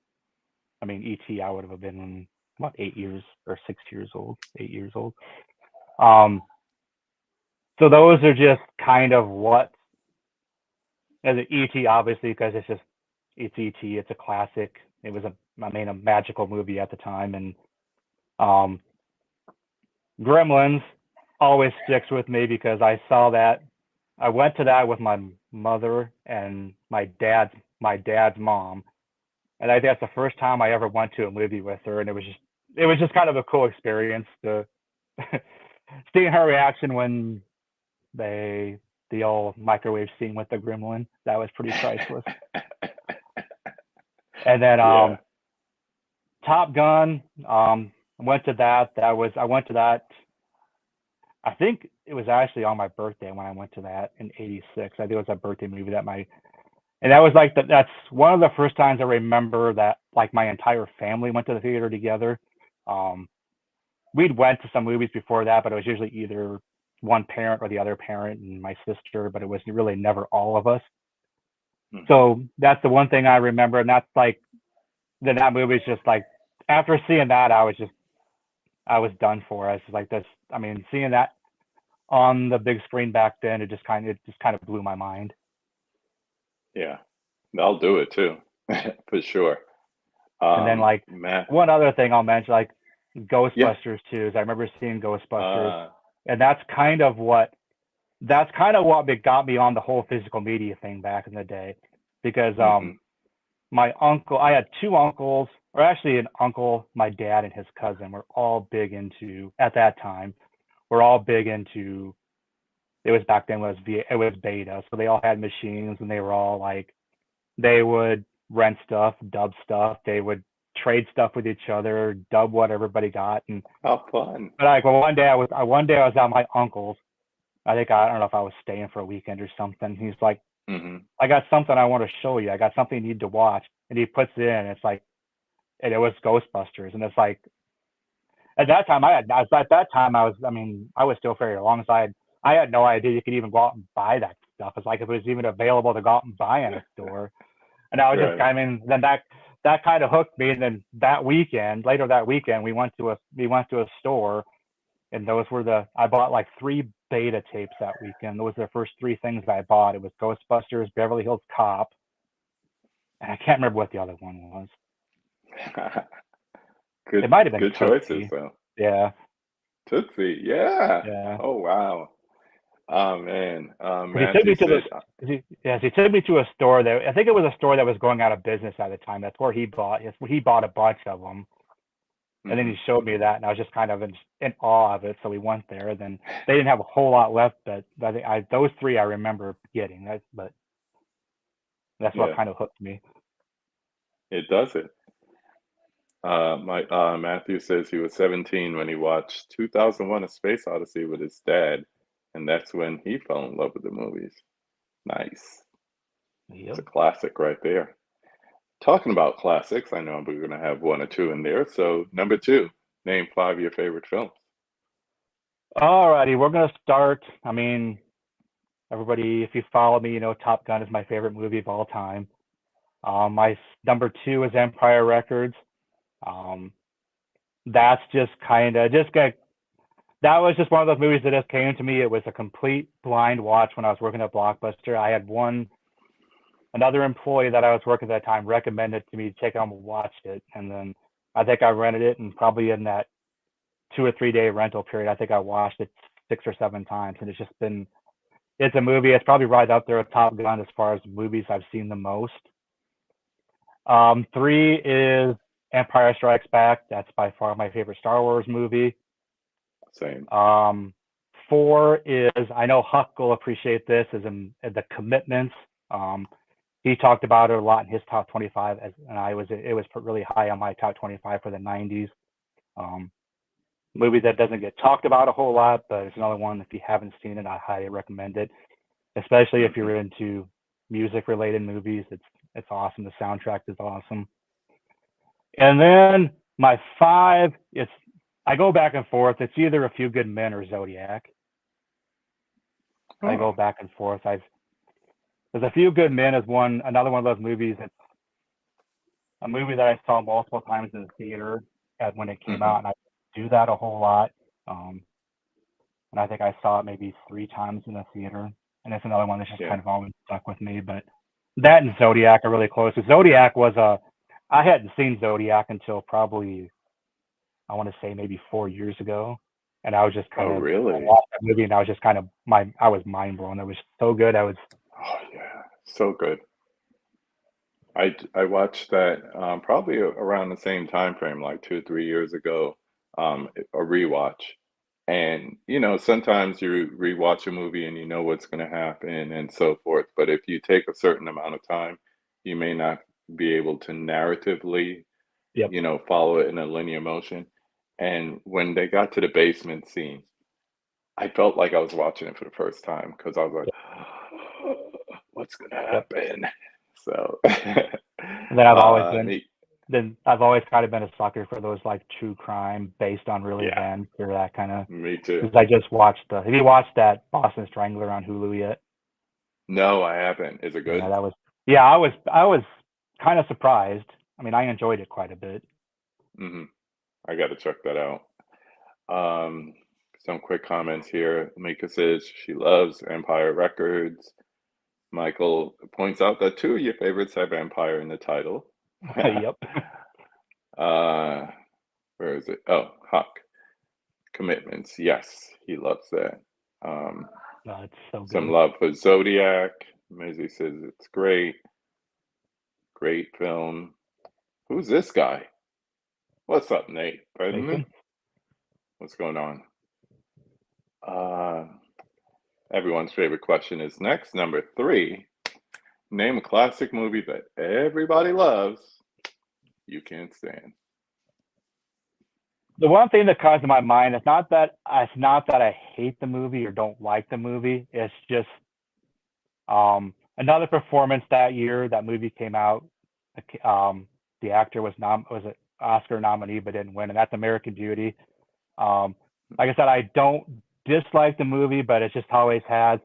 E.T., I would have been about 8 years or 6 years old, 8 years old. So those are just kind of what, as an E.T., obviously, because it's E.T., it's a classic. It was a magical movie at the time. And Gremlins always sticks with me because I saw that. I went to that with my mother and my dad's mom. And I think that's the first time I ever went to a movie with her. And it was just kind of a cool experience to seeing her reaction when the old microwave scene with the gremlin. That was pretty priceless. And then Top Gun, I went to that. I went to that. I think it was actually on my birthday when I went to that in '86. I think it was a birthday movie and that was like that's one of the first times I remember that like my entire family went to the theater together. We'd went to some movies before that, but it was usually either one parent or the other parent and my sister, but it was really never all of us. So that's the one thing I remember, and that's like that movie is just like after seeing that I was done for. I was like this. Seeing that on the big screen back then, it just kind of blew my mind. Yeah, I'll do it too, for sure. And then like one other thing I'll mention, like Ghostbusters too, is I remember seeing Ghostbusters, and that's kind of what got me on the whole physical media thing back in the day, because my uncle, I had 2 uncles, or actually an uncle, my dad and his cousin were all big into, at that time, it was back then, it was beta, so they all had machines, and they were all like, they would rent stuff, dub stuff. They would trade stuff with each other, dub what everybody got. And How fun. but like, well, one day I was at my uncle's. I don't know if I was staying for a weekend or something. He's like, Hmm. I got something I want to show you. I got something you need to watch. And he puts it in. And it's like, and it was Ghostbusters. And it's like, at that time, I was still fairly young, so I had no idea you could even go out and buy that stuff. It's like if it was even available to go out and buy in a store. And I was just, Right. I mean, then that kind of hooked me. And then later that weekend, we went to a store, and I bought like 3 beta tapes that weekend. Those were the first 3 things I bought. It was Ghostbusters, Beverly Hills Cop, and I can't remember what the other one was. It Good, might have been good choices Tootsie. though. Yeah, Tootsie, yeah. yeah. Oh wow. Oh man. Because he took Matthew me to said, he took me to a store that I think it was a store that was going out of business at the time. That's where he bought a bunch of them, and then mhm. he showed me that, and I was just kind of in awe of it. So we went there. Then they didn't have a whole lot left, but I think those 3 I remember getting. But that's what Yeah, kind of hooked me. it does it. My Matthew says he was 17 when he watched 2001: A Space Odyssey with his dad, and that's when he fell in love with the movies. Nice. It's Yep. a classic right there. Talking about classics, I know we're going to have 1 or 2 in there. So, number 2, name 5 of your favorite films. Alrighty, we're gonna start. I mean, everybody, if you follow me, you know Top Gun is my favorite movie of all time. My number 2 is Empire Records. Um, that's just kind of just got that was just one of those movies that just came to me. It was a complete blind watch when I was working at Blockbuster. I had another employee that I was working at that time recommended to me to take it home and watch it, and then I think I rented it, and probably in that 2 or 3 day rental period, I think I watched it 6 or 7 times, and it's a movie. It's probably right up there with Top Gun as far as movies I've seen the most. 3 is Empire Strikes Back. That's by far my favorite Star Wars movie. Same. Um, 4 is, I know Huck will appreciate this, is in The Commitments. Um, he talked about it a lot in his top 25, and it was put really high on my top 25 for the 90s. Um, movie that doesn't get talked about a whole lot, but it's another one. If you haven't seen it, I highly recommend it, especially if Hmm. you're into music-related movies. It's awesome. The soundtrack is awesome. And then my 5, I go back and forth. It's either A Few Good Men or Zodiac. I Oh, go back and forth. There's A Few Good Men is another one of those movies. It's a movie that I saw multiple times in the theater when it came out, hmm, and I do that a whole lot. Um, and I think I saw it maybe 3 times in the theater, and it's another one that's just yeah. kind of always stuck with me. But that and Zodiac are really close. I hadn't seen Zodiac until probably I want to say maybe 4 years ago, and Oh, I really? watched that movie, and I was just kind of I was mind blown. It was so good. Oh, yeah. So good. I watched that probably around the same time frame, like 2 or 3 years ago, a rewatch. And sometimes you rewatch a movie and you know what's going to happen and so forth. But if you take a certain amount of time, you may not be able to narratively, Yep. follow it in a linear motion. And when they got to the basement scene, I felt like I was watching it for the first time because I was Yep. like, what's going to Yep. happen? So, And then me, I've always kind of been a sucker for those like true crime based on real yeah, events or that kind of. me too. Because I just watched have you watched that Boston Strangler on Hulu yet? No, I haven't. Is it Yeah, good? yeah, I was kind of surprised. I mean, I enjoyed it quite a bit. Hmm. I got to check that out. Um, some quick comments here. Mika says she loves Empire Records. Michael points out that 2 of your favorites have Empire in the title. Yep. uh, where is it? Oh, Huck. Commitments. Yes, he loves that. Um, No, it's so some good. love for Zodiac. Maisie says it's great. Great film. Who's this guy? What's up, Nate? Pardon me? Nathan? What's going on? Uh, everyone's favorite question is next. Number 3. Name a classic movie that everybody loves, you can't stand. The one thing that comes to my mind is not that I hate the movie or don't like the movie. It's just another performance that year. That movie came out. The actor was an Oscar nominee but didn't win, and that's American Beauty. Like I said, I don't dislike the movie, but it just always has,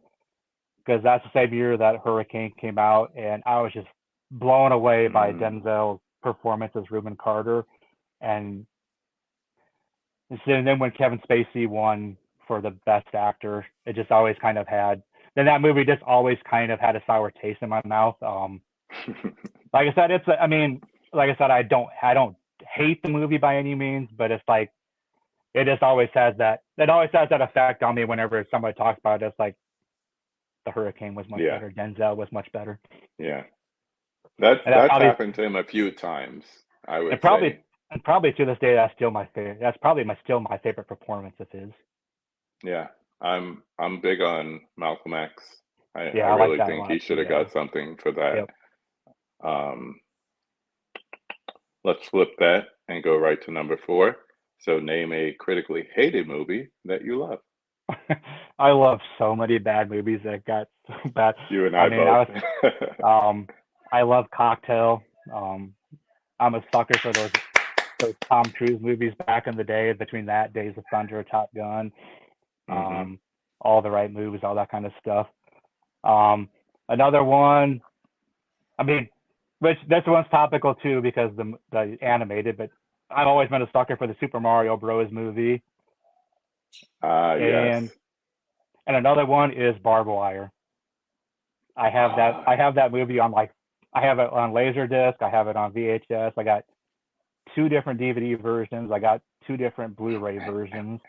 because that's the same year that Hurricane came out, and I was just blown away by Denzel's performance as Reuben Carter. And then when Kevin Spacey won for the best actor, it just always kind of had. Then that movie just always kind of had a sour taste in my mouth. Like I said, like I said, I don't hate the movie by any means, but it's like it just always has that. It always has that effect on me whenever somebody talks about it. It's like the Hurricane was much better. Denzel was much better. Yeah, that's happened to him a few times, I would say. And probably to this day, that's still my favorite. That's probably still my favorite performance of his. Yeah, I'm big on Malcolm X. I like really that think he should have got something for that. Yep. Let's flip that and go right to number 4. So name a critically hated movie that you love. I love so many bad movies that got so bad. You and I both. I love Cocktail. I'm a sucker for those Tom Cruise movies back in the day. Between that, Days of Thunder, Top Gun, All the Right Moves, all that kind of stuff. Another one, which this one's topical too because the animated, but I've always been a sucker for the Super Mario Bros. Movie. Yes. And another one is Barbed Wire. I have that movie on I have it on Laserdisc. I have it on VHS. I got 2 different DVD versions. I got 2 different Blu-ray versions.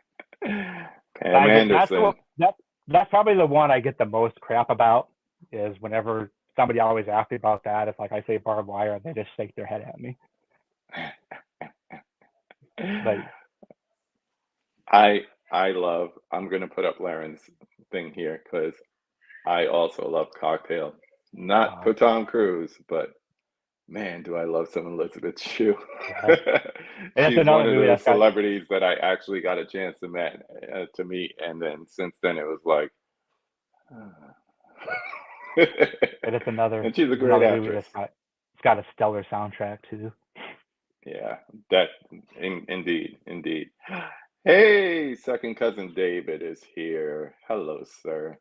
Pam Anderson. That's probably the one I get the most crap about. Is whenever somebody always asks me about that, it's like I say Barbed Wire, they just shake their head at me. But I'm gonna put up Laren's thing here because I also love Cocktail. Not for Tom Cruise, but man, do I love some Elizabeth Shue. She's one of those celebrities that I actually got a chance to meet, and then since then it was like. And it's another. And she's a great actress. It's got a stellar soundtrack too. Yeah, that indeed. Hey, second cousin David is here. Hello, sir.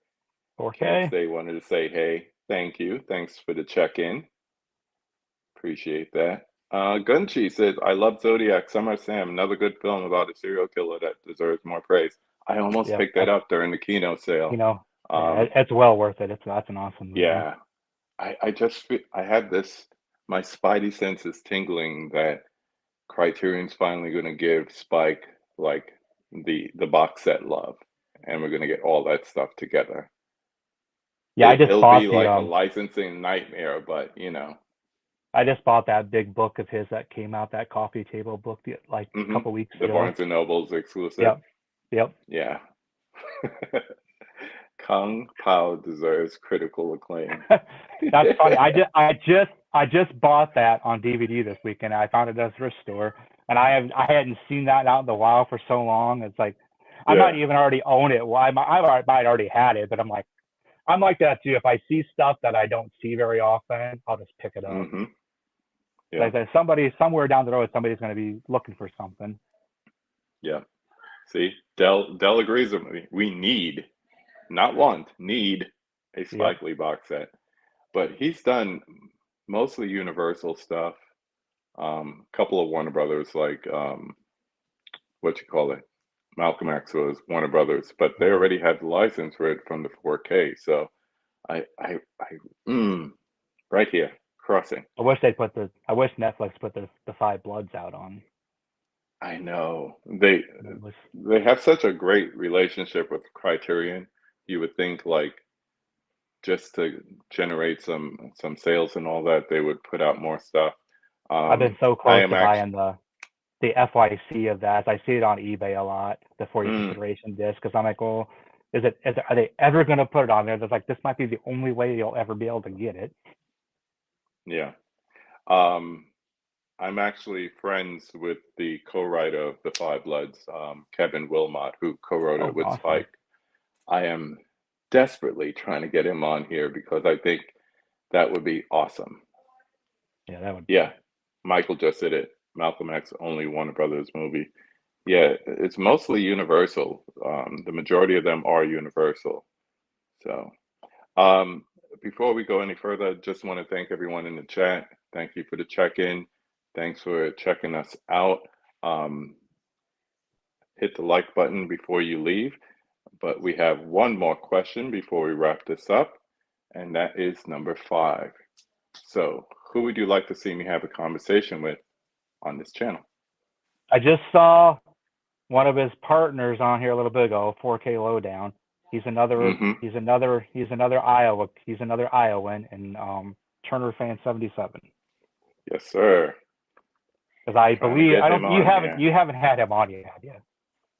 Okay. Can't stay. Wanted to say hey. Thank you. Thanks for the check-in. Appreciate that. Gunchi says, I love Zodiac. Summer Sam, another good film about a serial killer that deserves more praise. I almost picked that up during the Kino sale. It's well worth it. That's an awesome movie. Yeah. I just feel, I have this, my spidey sense is tingling that Criterion's finally going to give Spike like the box set love, and we're going to get all that stuff together. Yeah, it'll be like a licensing nightmare, but I just bought that big book of his that came out, that coffee table book, a couple weeks ago. The Barnes & Noble's exclusive. Yep. Yeah. Kung Pao deserves critical acclaim. That's funny. I just bought that on DVD this weekend. I found it at a thrift store, and I hadn't seen that out in the wild for so long. It's like I might even already own it. Well, I might already had it, but I'm like that too. If I see stuff that I don't see very often, I'll just pick it up. Yeah. Like somewhere down the road, somebody's going to be looking for something. Yeah. See, Dell agrees with me. We need, not want, need a Spike Lee box set. But he's done mostly Universal stuff. Couple of Warner Brothers, like Malcolm X was Warner Brothers, but they already had the license for it from the 4K. So right here, crossing. I wish Netflix put the Five Bloods out on. I know they have such a great relationship with Criterion. You would think like just to generate some sales and all that, they would put out more stuff. I've been so close to buying the FYC of that. I see it on eBay a lot, the For Your Consideration disc, because I'm like, well, are they ever going to put it on there? That's like, this might be the only way you'll ever be able to get it. Yeah. Um, I'm actually friends with the co-writer of The Five Bloods, Kevin Wilmot, who co-wrote Oh, it with awesome. Spike. I am desperately trying to get him on here because I think that would be awesome. Yeah, that would. Yeah, Michael just did it. Malcolm X, only Warner Brothers movie. Yeah, it's mostly Universal. The majority of them are Universal. So, um, before we go any further, just want to thank everyone in the chat. Thank you for the check-in. Thanks for checking us out. Um, hit the like button before you leave. But we have one more question before we wrap this up, and that is number 5. So, who would you like to see me have a conversation with on this channel? I just saw one of his partners on here a little bit ago, 4K Lowdown. He's another Mm-hmm. he's another he's another Iowa he's another Iowan and Turner fan 77. Yes, sir. Because I Trying to believe get I him don't on you here. haven't had him on yet, have you?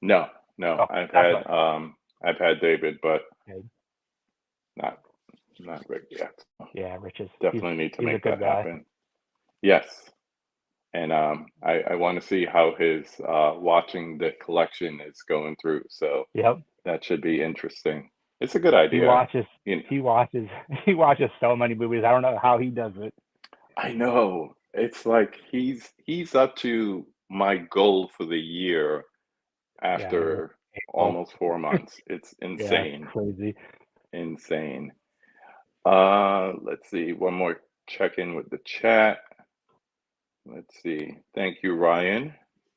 No, no. Oh, that's what. I've had David, but Okay. not Rick yet. Yeah, Rich is Definitely need to he's a make good that guy. happen. Yes. And I want to see how his watching the collection is going through. So Yep. that should be interesting. It's a good He idea. watches You know, he watches he watches so many movies. I don't know how he does it. I know. It's like he's up to my goal for the year Yeah, I know. after Oh, almost 4 months. It's yeah, it's insane. crazy. Insane. Let's see. One more check in with the chat. Let's see. Thank you, Ryan.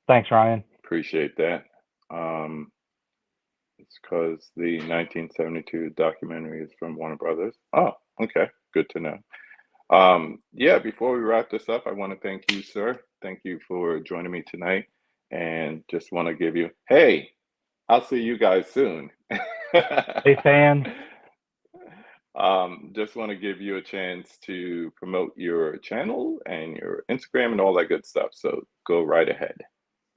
Thanks, Ryan. Appreciate that. It's because the 1972 documentary is from Warner Brothers. Oh, okay. Good to know. Yeah, before we wrap this up, I want to thank you, sir. Thank you for joining me tonight. And just want to give you, hey, I'll see you guys soon. Hey, fans. Just want to give you a chance to promote your channel and your Instagram and all that good stuff. So go right ahead.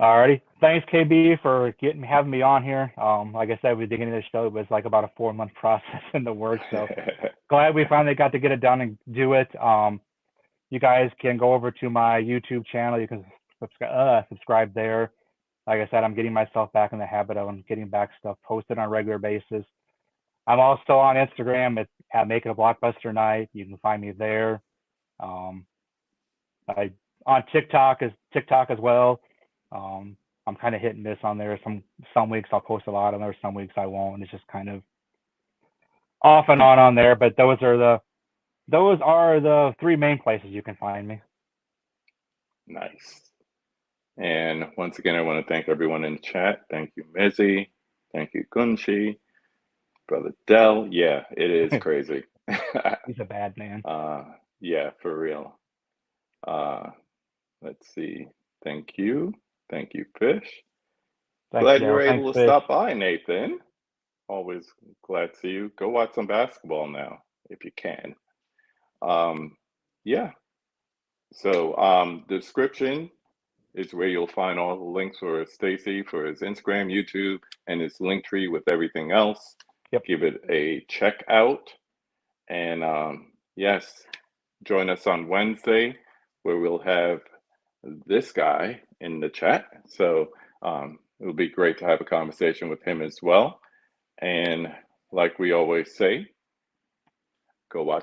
Alrighty. Thanks, KB, for having me on here. Like I said, we beginning of the show, it was like about a 4-month process in the work. So glad we finally got to get it done and do it. You guys can go over to my YouTube channel. You can subscribe there. Like I said, I'm getting myself back in the habit of getting back stuff posted on a regular basis. I'm also on Instagram at Make It a Blockbuster Night. You can find me there. Um, I on TikTok as well. I'm kind of hit and miss on there. Some weeks I'll post a lot on there, some weeks I won't. It's just kind of off and on there. But those are the 3 main places you can find me. Nice. And once again, I want to thank everyone in the chat. Thank you, Mizzy. Thank you, Gunshi. Brother Dell. Yeah, it is crazy. He's a bad man. Yeah, for real. Let's see. Thank you. Thank you, Fish. Thanks, Glad you Dale. were Thanks, able to Fish. stop by, Nathan. Always glad to see you. Go watch some basketball now, if you can. Yeah. So description is where you'll find all the links for Stacy, for his Instagram, YouTube, and his link tree with everything else. Yep. Give it a check out. And yes, join us on Wednesday where we'll have this guy in the chat. So it'll be great to have a conversation with him as well. And like we always say, go watch